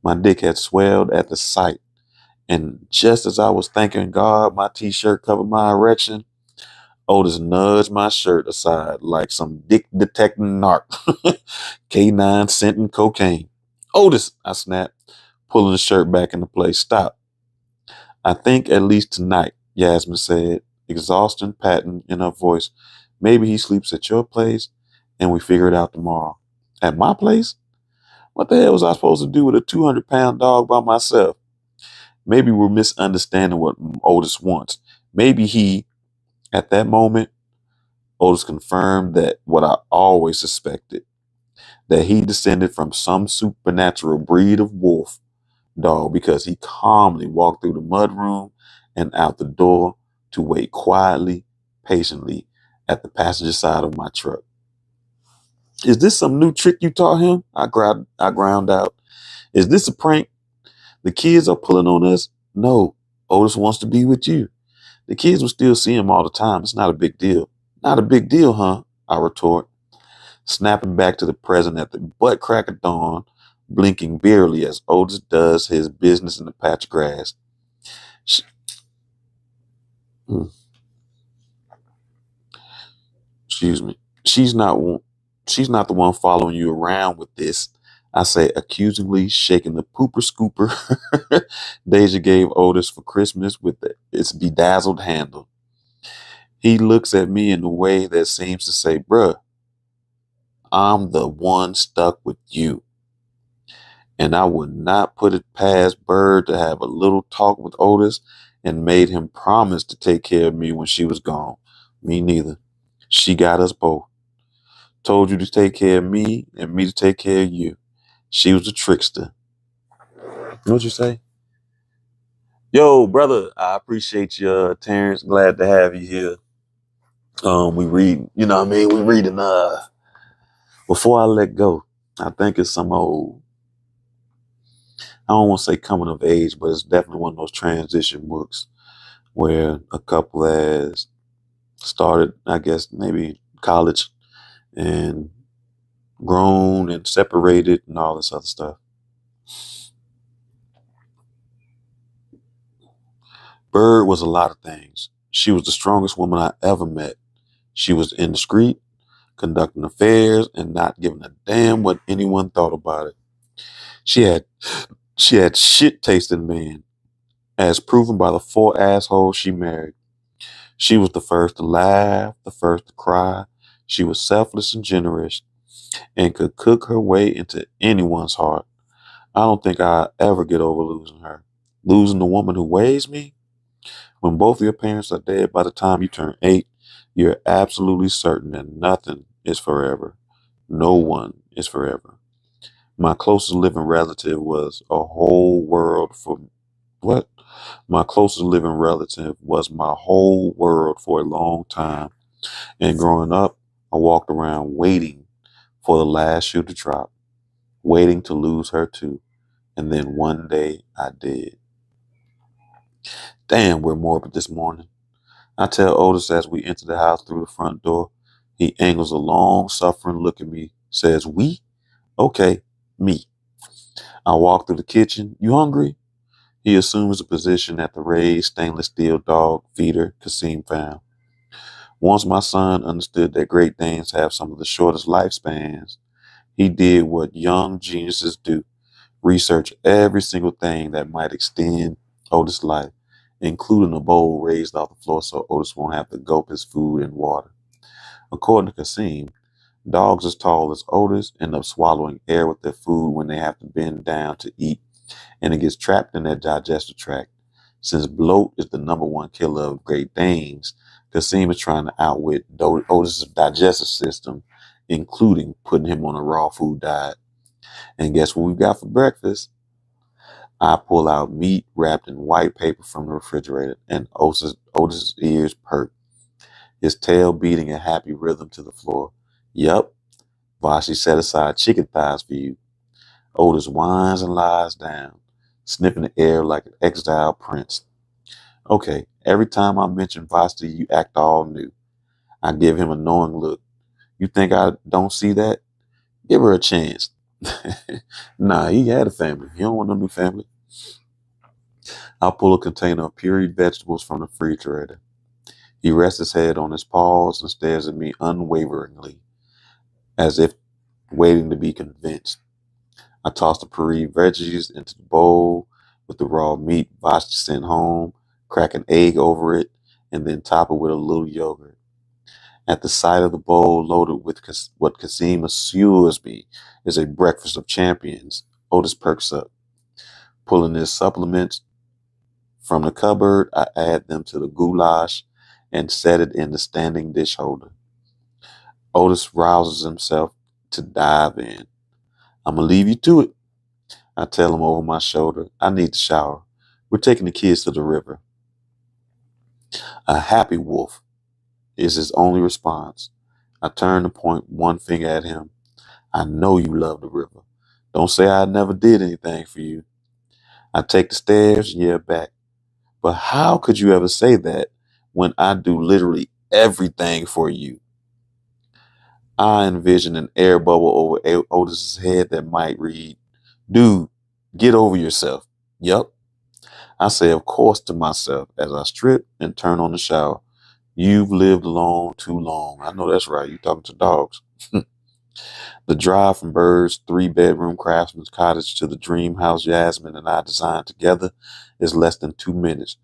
My dick had swelled at the sight, and just as I was thanking God my t-shirt covered my erection, Otis nudged my shirt aside like some dick detecting narc. K9 scenting cocaine. Otis, I snapped, pulling the shirt back into place. Stop. I think at least tonight, Yasmin said, exhaustion patent in her voice. Maybe he sleeps at your place and we figure it out tomorrow. At my place? What the hell was I supposed to do with a 200-pound dog by myself? Maybe we're misunderstanding what Otis wants. Maybe he, at that moment, Otis confirmed that what I always suspected, that he descended from some supernatural breed of wolf dog because he calmly walked through the mudroom and out the door to wait quietly, patiently at the passenger side of my truck. Is this some new trick you taught him? I ground out. Is this a prank? The kids are pulling on us? No, Otis wants to be with you. The kids will still see him all the time. It's not a big deal. Not a big deal, huh? I retort, snapping back to the present at the butt crack of dawn, blinking beerily as Otis does his business in the patch of grass. Sh- hmm, Excuse me. She's not the one following you around with this. I say accusingly, shaking the pooper scooper Deja gave Otis for Christmas with its bedazzled handle. He looks at me in a way that seems to say, bruh, I'm the one stuck with you. And I would not put it past Bird to have a little talk with Otis and made him promise to take care of me when she was gone. Me neither. She got us both. Told you to take care of me and me to take care of you. She was a trickster. What'd you say? Yo, brother, I appreciate you, Terrence. Glad to have you here. We read, you know what I mean? We reading Before I Let Go. I think it's some old, I don't want to say coming of age, but it's definitely one of those transition books where a couple has started, I guess, maybe college and grown and separated and all this other stuff. Bird was a lot of things. She was the strongest woman I ever met. She was indiscreet, conducting affairs, and not giving a damn what anyone thought about it. She had she had shit tasting men, as proven by the 4 assholes she married. She was the first to laugh, the first to cry. She was selfless and generous, and could cook her way into anyone's heart. I don't think I'll ever get over losing her. Losing the woman who weighs me? When both of your parents are dead by the time you turn 8, you're absolutely certain that nothing is forever. No one is forever. My closest living relative was a whole world for what? My closest living relative was my whole world for a long time. And growing up, I walked around waiting for the last shoe to drop, waiting to lose her too. And then one day I did. Damn, we're morbid this morning. I tell Otis as we enter the house through the front door. He angles a long, suffering look at me, says, "We? Okay, me." I walk through the kitchen. "You hungry?" He assumes a position at the raised stainless steel dog feeder Kasim found. Once my son understood that Great Danes have some of the shortest lifespans, he did what young geniuses do: research every single thing that might extend Otis' life, including a bowl raised off the floor so Otis won't have to gulp his food and water. According to Kasim, dogs as tall as Otis end up swallowing air with their food when they have to bend down to eat, and it gets trapped in their digestive tract. Since bloat is the number one killer of Great Danes, Kasim is trying to outwit Otis' digestive system, including putting him on a raw food diet. And guess what we got for breakfast? I pull out meat wrapped in white paper from the refrigerator, and Otis' ears perk, his tail beating a happy rhythm to the floor. Yup, Vashi set aside chicken thighs for you. Otis whines and lies down, sniffing the air like an exiled prince. Okay, every time I mention Vasti, you act all new. I give him a knowing look. You think I don't see that? Give her a chance. Nah, he had a family. He don't want no new family. I pull a container of pureed vegetables from the refrigerator. He rests his head on his paws and stares at me unwaveringly, as if waiting to be convinced. I toss the pureed veggies into the bowl with the raw meat Vashti sent home, crack an egg over it, and then top it with a little yogurt. At the sight of the bowl loaded with what Kasim assures me is a breakfast of champions, Otis perks up. Pulling his supplements from the cupboard, I add them to the goulash and set it in the standing dish holder. Otis rouses himself to dive in. "I'm going to leave you to it," I tell him over my shoulder. "I need to shower. We're taking the kids to the river." A happy wolf is his only response. I turn to point one finger at him. I know you love the river. Don't say I never did anything for you. I take the stairs, yeah, back. But how could you ever say that when I do literally everything for you? I envision an air bubble over Otis's head that might read, "Dude, get over yourself." Yup. I say, of course, to myself as I strip and turn on the shower. You've lived alone too long. I know that's right. You talking to dogs. The drive from Bird's 3-bedroom craftsman's cottage to the dream house Yasmin and I designed together is less than 2 minutes,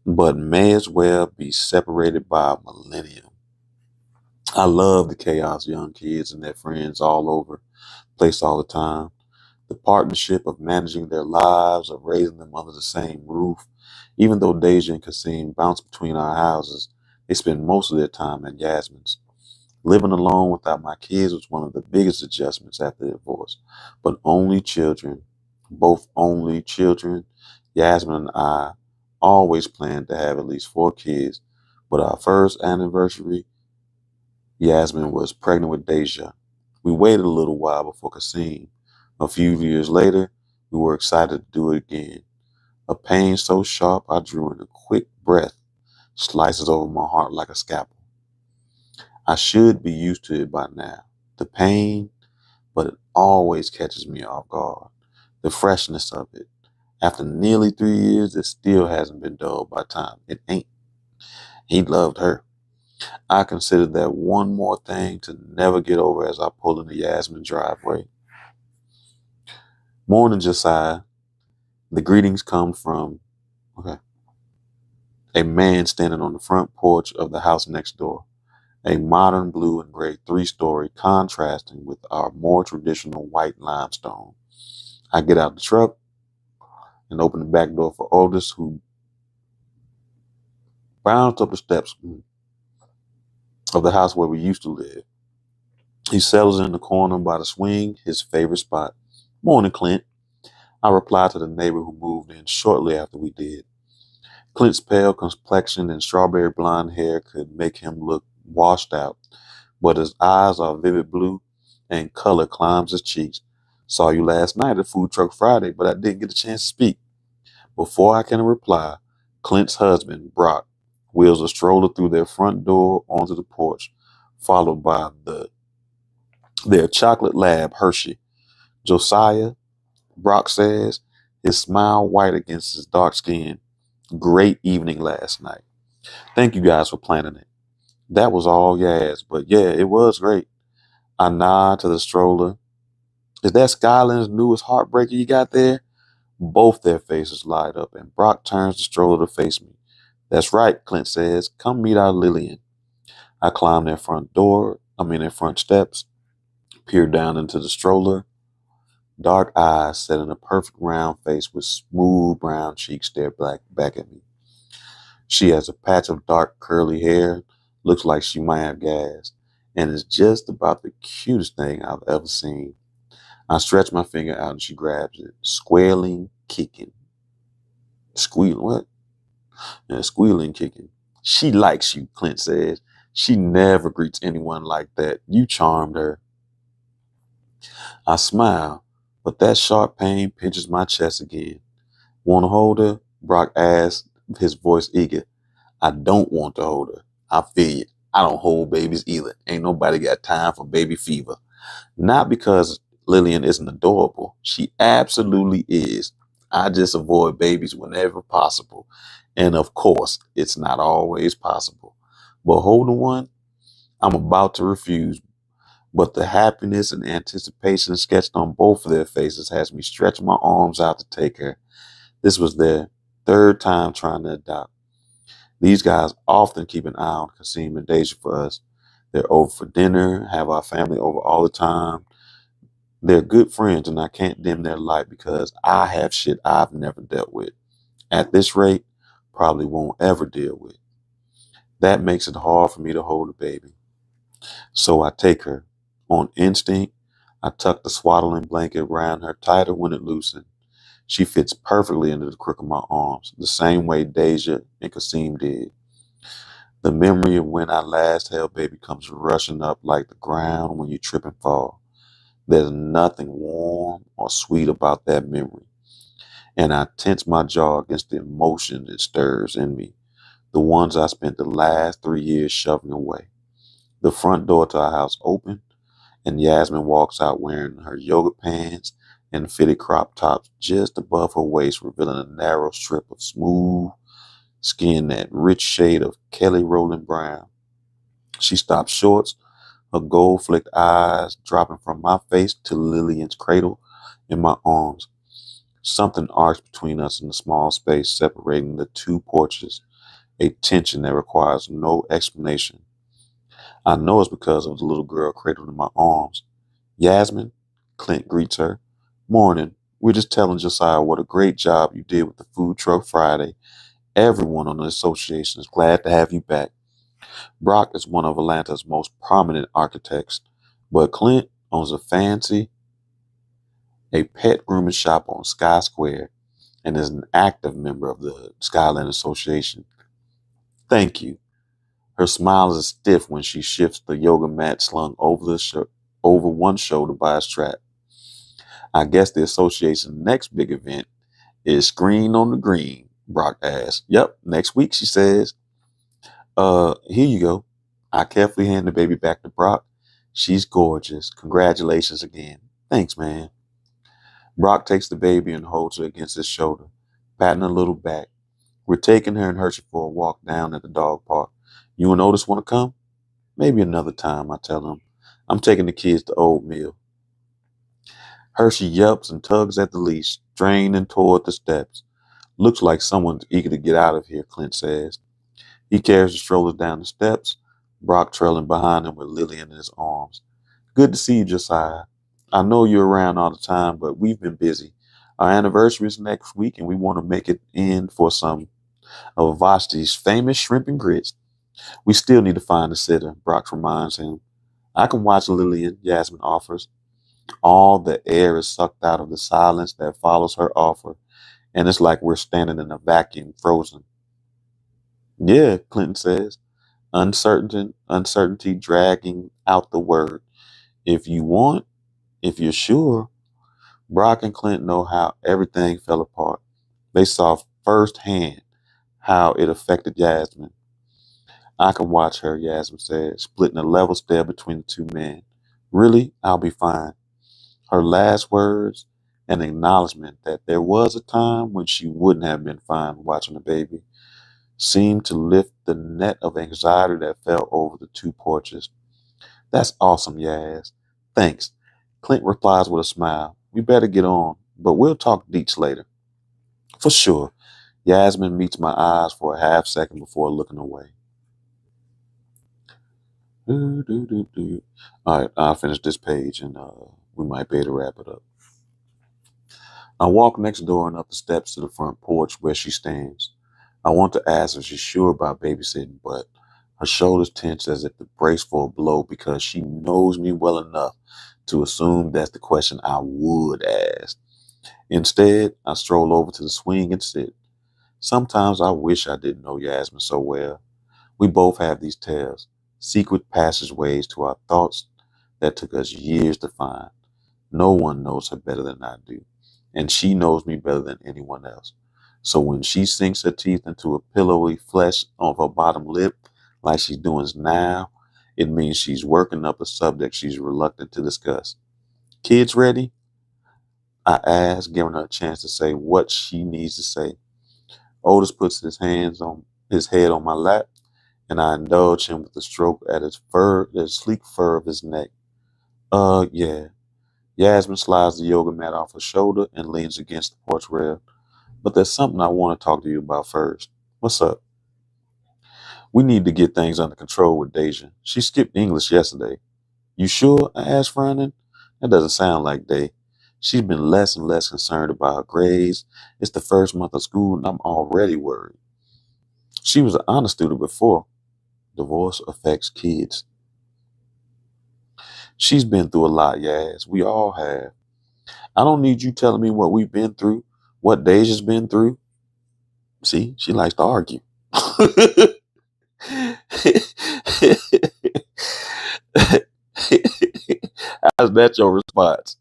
but may as well be separated by a millennium. I love the chaos young kids and their friends all over the place all the time. The partnership of managing their lives, of raising them under the same roof. Even though Deja and Kasim bounce between our houses, they spend most of their time at Yasmin's. Living alone without my kids was one of the biggest adjustments after the divorce. But only children, both only children, Yasmin and I always planned to have at least 4 kids. But our first anniversary, Yasmin was pregnant with Deja. We waited a little while before Kasim. A few years later, we were excited to do it again. A pain so sharp I drew in a quick breath, slices over my heart like a scalpel. I should be used to it by now. The pain, but it always catches me off guard. The freshness of it. After nearly 3 years, it still hasn't been dulled by time. It ain't. He loved her. I consider that one more thing to never get over as I pull in the Yasmin driveway. Morning, Josiah. The greetings come from a man standing on the front porch of the house next door. A modern blue and gray 3-story contrasting with our more traditional white limestone. I get out the truck and open the back door for Otis, who bounds up the steps of the house where we used to live. He settles in the corner by the swing, his favorite spot. "Morning, Clint." I reply to the neighbor who moved in shortly after we did. Clint's pale complexion and strawberry blonde hair could make him look washed out, but his eyes are vivid blue and color climbs his cheeks. "Saw you last night at Food Truck Friday, but I didn't get a chance to speak." Before I can reply, Clint's husband, Brock, wheels a stroller through their front door onto the porch, followed by their chocolate lab, Hershey. "Josiah," Brock says, his smile white against his dark skin. "Great evening last night. Thank you guys for planning it." That was all Yaz, but yeah, it was great. I nod to the stroller. "Is that Skyland's newest heartbreaker you got there?" Both their faces light up, and Brock turns the stroller to face me. "That's right," Clint says. "Come meet our Lillian." I climb their front steps, peer down into the stroller. Dark eyes set in a perfect round face with smooth brown cheeks stare back at me. She has a patch of dark curly hair, looks like she might have gas, and is just about the cutest thing I've ever seen. I stretch my finger out and she grabs it, squealing, kicking. Squealing, what? Yeah, squealing, kicking. "She likes you," Clint says. "She never greets anyone like that. You charmed her." I smile, but that sharp pain pinches my chest again. "Want to hold her?" Brock asks, his voice eager. I don't want to hold her. I feel you. I don't hold babies either. Ain't nobody got time for baby fever. Not because Lillian isn't adorable. She absolutely is. I just avoid babies whenever possible. And of course, it's not always possible. But holding one, I'm about to refuse. But the happiness and anticipation sketched on both of their faces has me stretch my arms out to take her. This was their third time trying to adopt. These guys often keep an eye on Kasim and Deja for us. They're over for dinner, have our family over all the time. They're good friends, and I can't dim their light because I have shit I've never dealt with. At this rate, probably won't ever deal with. That makes it hard for me to hold a baby. So I take her. On instinct, I tuck the swaddling blanket around her tighter when it loosened. She fits perfectly into the crook of my arms, the same way Deja and Kasim did. The memory of when I last held baby comes rushing up like the ground when you trip and fall. There's nothing warm or sweet about that memory, and I tense my jaw against the emotion it stirs in me, the ones I spent the last 3 years shoving away. The front door to our house opened, and Yasmin walks out wearing her yoga pants and fitted crop tops just above her waist, revealing a narrow strip of smooth skin, that rich shade of Kelly Rowland brown. She stopped short, her gold-flecked eyes dropping from my face to Lillian's cradle in my arms. Something arched between us in the small space separating the two porches, a tension that requires no explanation. I know it's because of the little girl cradled in my arms. Yasmin, Clint greets her. Morning. We're just telling Josiah what a great job you did with the food truck Friday. Everyone on the association is glad to have you back. Brock is one of Atlanta's most prominent architects, but Clint owns a pet grooming shop on Sky Square and is an active member of the Skyland Association. Thank you. Her smile is stiff when she shifts the yoga mat slung over one shoulder by a strap. I guess the association's next big event is Screen on the Green, Brock asks. Yep, next week, she says. Here you go. I carefully hand the baby back to Brock. She's gorgeous. Congratulations again. Thanks, man. Brock takes the baby and holds her against his shoulder, patting her little back. We're taking her and Hershey for a walk down at the dog park. You and Otis want to come? Maybe another time, I tell him. I'm taking the kids to Old Mill. Hershey yelps and tugs at the leash, straining toward the steps. Looks like someone's eager to get out of here, Clint says. He carries the strollers down the steps, Brock trailing behind him with Lillian in his arms. Good to see you, Josiah. I know you're around all the time, but we've been busy. Our anniversary is next week, and we want to make it in for some of Vashti's famous shrimp and grits. We still need to find a sitter, Brock reminds him. I can watch Lillian, Yasmin offers. All the air is sucked out of the silence that follows her offer, and it's like we're standing in a vacuum, frozen. Yeah, Clinton says, uncertainty dragging out the word. If you want, if you're sure. Brock and Clint know how everything fell apart. They saw firsthand how it affected Yasmin. I can watch her, Yasmin said, splitting a level stare between the two men. Really, I'll be fine. Her last words, an acknowledgement that there was a time when she wouldn't have been fine watching the baby, seemed to lift the net of anxiety that fell over the two porches. That's awesome, Yaz. Thanks. Clint replies with a smile. We better get on, but we'll talk deets later. For sure. Yasmin meets my eyes for a half second before looking away. All right, I'll finish this page and we might be able to wrap it up. I walk next door and up the steps to the front porch where she stands. I want to ask if she's sure about babysitting, but her shoulders tense as if to brace for a blow because she knows me well enough to assume that's the question I would ask. Instead, I stroll over to the swing and sit. Sometimes I wish I didn't know Yasmin so well. We both have these tales, secret passageways to our thoughts that took us years to find. No one knows her better than I do, and she knows me better than anyone else. So when she sinks her teeth into a pillowy flesh of her bottom lip, like she's doing now, it means she's working up a subject she's reluctant to discuss. Kids ready? I ask, giving her a chance to say what she needs to say. Otis puts his head on my lap, and I indulge him with a stroke at the sleek fur of his neck. Yeah. Yasmin slides the yoga mat off her shoulder and leans against the porch rail. But there's something I want to talk to you about first. What's up? We need to get things under control with Deja. She skipped English yesterday. You sure? I asked, frowning. That doesn't sound like Day. She's been less and less concerned about her grades. It's the first month of school, and I'm already worried. She was an honor student before. Divorce affects kids. She's been through a lot, Yaz. We all have. I don't need you telling me what we've been through, what Deja's been through. See, she likes to argue. Is that your response?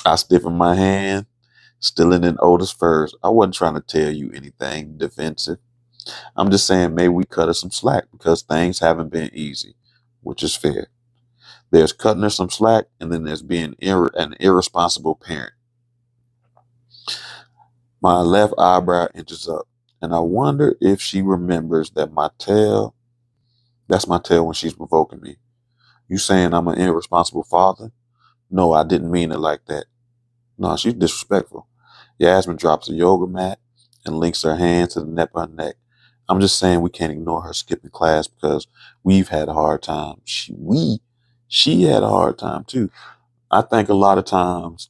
I stiffen my hand, stealing in Otis first. I wasn't trying to tell you anything defensive. I'm just saying maybe we cut her some slack because things haven't been easy, which is fair. There's cutting her some slack, and then there's being an irresponsible parent. My left eyebrow inches up, and I wonder if she remembers that my tail, that's my tail when she's provoking me. You saying I'm an irresponsible father? No, I didn't mean it like that. No, she's disrespectful. Yasmin drops a yoga mat and links her hand to the neck of her neck. I'm just saying we can't ignore her skipping class because we've had a hard time. She had a hard time too. I think a lot of times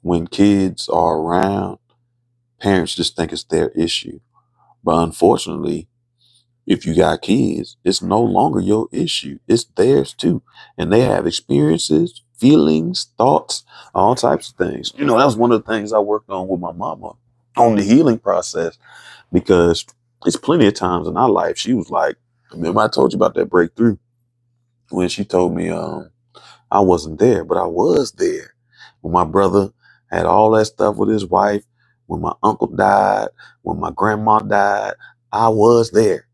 when kids are around, parents just think it's their issue. But unfortunately, if you got kids, it's no longer your issue. It's theirs too. And they have experiences, feelings, thoughts, all types of things. You know, that was one of the things I worked on with my mama on the healing process because it's plenty of times in our life she was like, remember I told you about that breakthrough when she told me I wasn't there, but I was there. When my brother had all that stuff with his wife, when my uncle died, when my grandma died, I was there.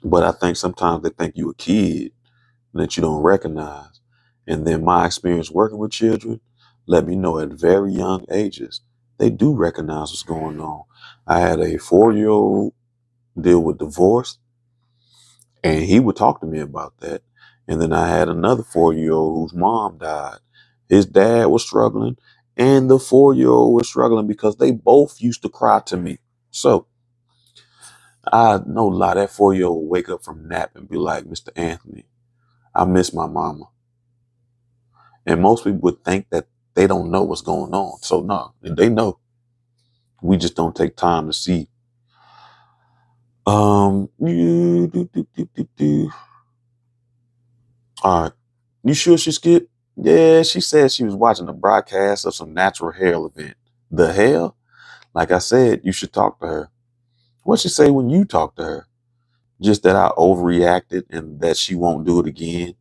But I think sometimes they think you a kid that you don't recognize. And then my experience working with children let me know at very young ages, they do recognize what's going on. I had a 4-year-old deal with divorce, and he would talk to me about that. And then I had another 4-year-old whose mom died. His dad was struggling, and the 4-year-old was struggling because they both used to cry to me. So I know a lot that 4-year-old would wake up from nap and be like, Mr. Anthony, I miss my mama. And most people would think that they don't know what's going on. So no, they know. We just don't take time to see. All right. You sure she skipped? Yeah, she said she was watching a broadcast of some natural hair event. The hell? Like I said, you should talk to her. What'd she say when you talk to her? Just that I overreacted and that she won't do it again?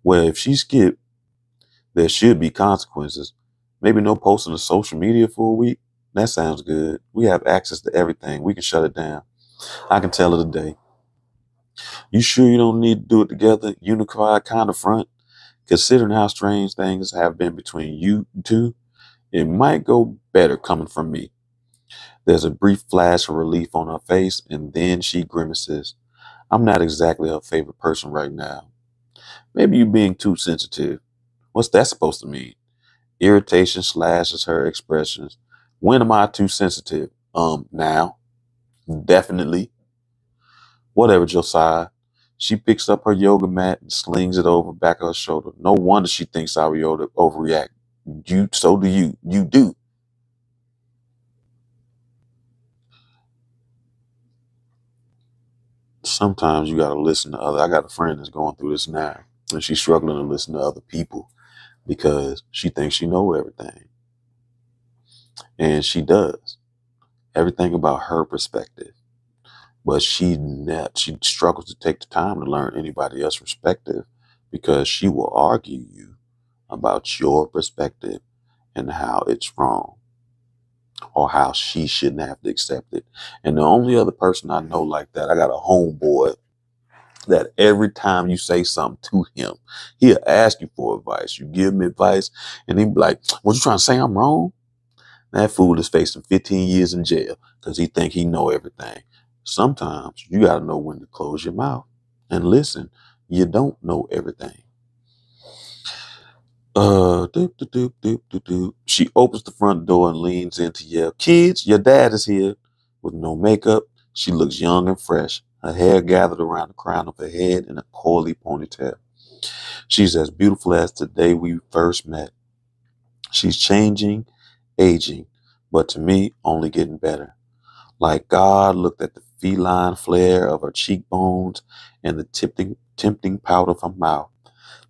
Well, if she skipped, there should be consequences. Maybe no posting on social media for a week. That sounds good. We have access to everything. We can shut it down. I can tell her today. You sure you don't need to do it together? Unified kind of front? Considering how strange things have been between you two, it might go better coming from me. There's a brief flash of relief on her face, and then she grimaces. I'm not exactly her favorite person right now. Maybe you're being too sensitive. What's that supposed to mean? Irritation slashes her expressions. When am I too sensitive? Now. Definitely. Whatever, Josiah. She picks up her yoga mat and slings it over back of her shoulder. No wonder she thinks I overreact. So do you. You do. Sometimes you gotta listen to I got a friend that's going through this now, and she's struggling to listen to other people because she thinks she knows everything. And she does. Everything about her perspective. But she struggles to take the time to learn anybody else's perspective because she will argue you about your perspective and how it's wrong or how she shouldn't have to accept it. And the only other person I know like that, I got a homeboy that every time you say something to him, he'll ask you for advice. You give him advice and he'll be like, what you trying to say I'm wrong? That fool is facing 15 years in jail because he think he know everything. Sometimes you got to know when to close your mouth and listen. You don't know everything. Doop, doop, doop, doop, doop, doop. She opens the front door and leans in to yell, kids, your dad is here. With no makeup, she looks young and fresh, her hair gathered around the crown of her head in a coily ponytail. She's as beautiful as the day we first met. She's changing, aging, but to me, only getting better. Like God looked at the feline flare of her cheekbones and the tempting pout of her mouth.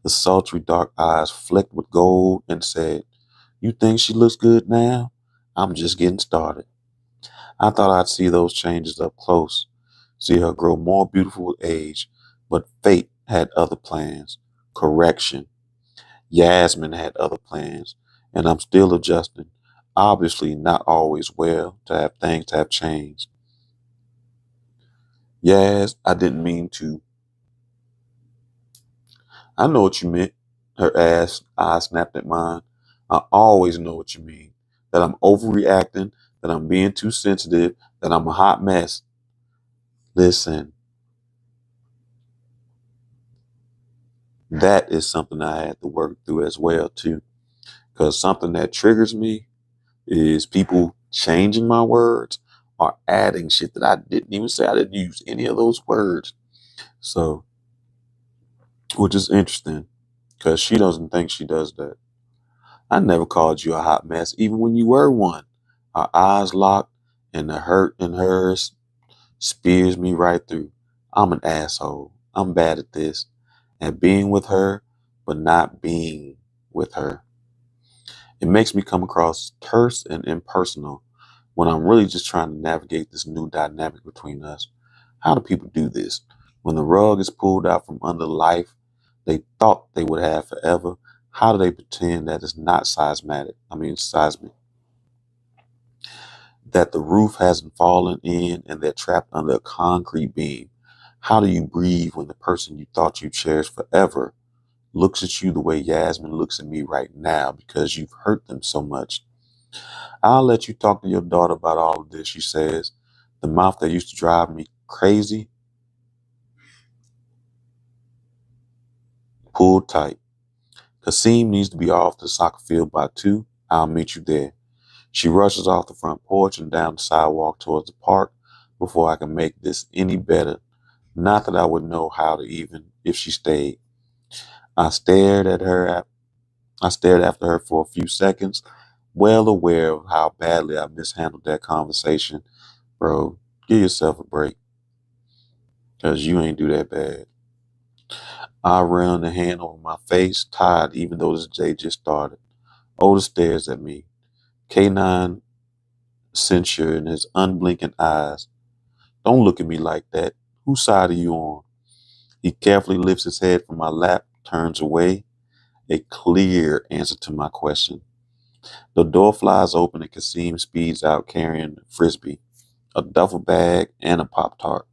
The sultry dark eyes flecked with gold and said, you think she looks good now? I'm just getting started. I thought I'd see those changes up close, see her grow more beautiful with age, but fate had other plans. Correction. Yasmin had other plans, and I'm still adjusting. Obviously, not always well to have things to have changed. Yas, I didn't mean to. I know what you meant. Her eye snapped at mine. I always know what you mean. That I'm overreacting, that I'm being too sensitive, that I'm a hot mess. Listen, that is something I had to work through as well too. Because something that triggers me is people changing my words or adding shit that I didn't even say. I didn't use any of those words. So, which is interesting because she doesn't think she does that. I never called you a hot mess, even when you were one. Our eyes locked and the hurt in hers spears me right through. I'm an asshole. I'm bad at this. And being with her, but not being with her. It makes me come across terse and impersonal when I'm really just trying to navigate this new dynamic between us. How do people do this? When the rug is pulled out from under life they thought they would have forever, how do they pretend that it's not seismic? That the roof hasn't fallen in and they're trapped under a concrete beam? How do you breathe when the person you thought you cherished forever looks at you the way Yasmin looks at me right now because you've hurt them so much? I'll let you talk to your daughter about all of this, she says. The mouth that used to drive me crazy pulled tight. Kasim needs to be off the soccer field by 2. I'll meet you there. She rushes off the front porch and down the sidewalk towards the park before I can make this any better. Not that I would know how to even if she stayed. I stared at her. I stared after her for a few seconds, well aware of how badly I mishandled that conversation. Bro, give yourself a break, cause you ain't do that bad. I ran a hand over my face, tired even though this day just started. Otis stares at me, canine censure in his unblinking eyes. Don't look at me like that. Whose side are you on? He carefully lifts his head from my lap, turns away. A clear answer to my question. The door flies open and Kasim speeds out carrying a frisbee, a duffel bag, and a Pop-Tart.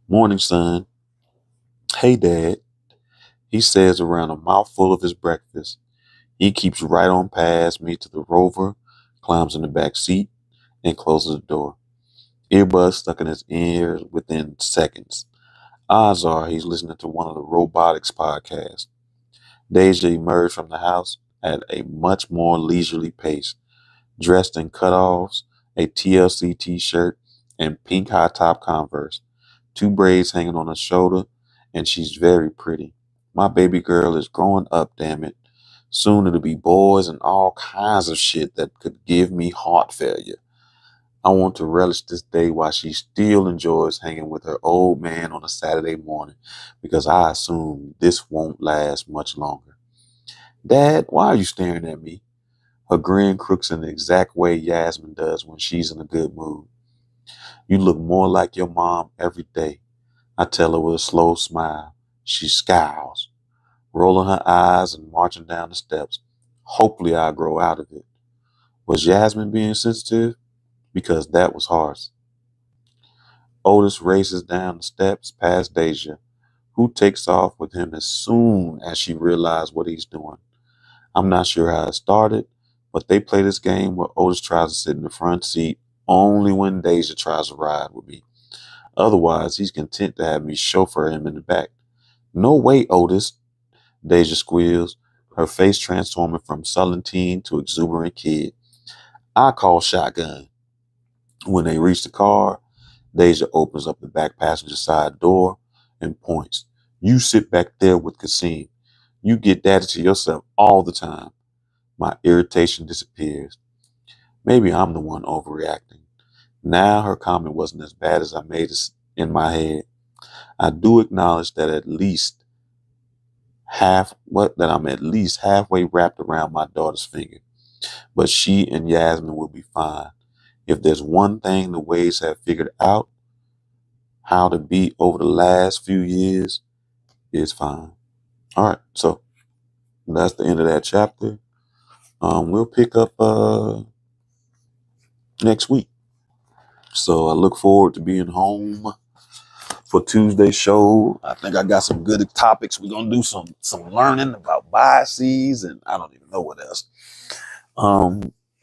Morning, son. Hey, Dad, he says around a mouthful of his breakfast. He keeps right on past me to the Rover, climbs in the back seat, and closes the door. Earbuds stuck in his ears within seconds. Odds are he's listening to one of the robotics podcasts. Deja emerged from the house at a much more leisurely pace, dressed in cutoffs, a TLC t-shirt, and pink high-top Converse. 2 braids hanging on her shoulder, and she's very pretty. My baby girl is growing up, damn it. Soon it'll be boys and all kinds of shit that could give me heart failure. I want to relish this day while she still enjoys hanging with her old man on a Saturday morning because I assume this won't last much longer. Dad, why are you staring at me? Her grin crooks in the exact way Yasmin does when she's in a good mood. You look more like your mom every day, I tell her with a slow smile. She scowls, rolling her eyes and marching down the steps. Hopefully I'll grow out of it. Was Yasmin being sensitive? Because that was harsh. Otis races down the steps past Deja, who takes off with him as soon as she realizes what he's doing. I'm not sure how it started, but they play this game where Otis tries to sit in the front seat only when Deja tries to ride with me. Otherwise, he's content to have me chauffeur him in the back. No way, Otis, Deja squeals, her face transforming from sullen teen to exuberant kid. I call shotgun. When they reach the car, Deja opens up the back passenger side door and points. You sit back there with Kasim. You get daddy to yourself all the time. My irritation disappears. Maybe I'm the one overreacting. Now her comment wasn't as bad as I made it in my head. I do acknowledge that I'm at least halfway wrapped around my daughter's finger. But she and Yasmin will be fine. If there's one thing the Waves have figured out how to be over the last few years, is fine. All right, so that's the end of that chapter. We'll pick up next week. So I look forward to being home for Tuesday's show. I think I got some good topics. We're gonna do some learning about biases, and I don't even know what else.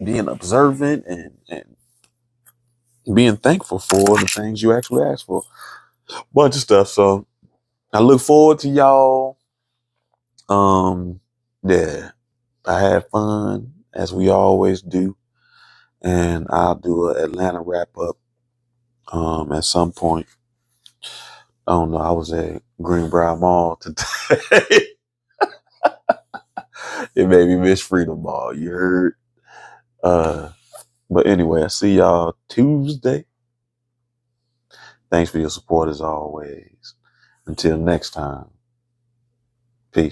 Being observant and being thankful for the things you actually ask for. Bunch of stuff. So I look forward to y'all. Yeah, I had fun as we always do, and I'll do an Atlanta wrap up at some point. I don't know. I was at Greenbrier Mall today. It made me miss Freedom Mall. You heard? But anyway, I see y'all Tuesday. Thanks for your support as always. Until next time. Peace.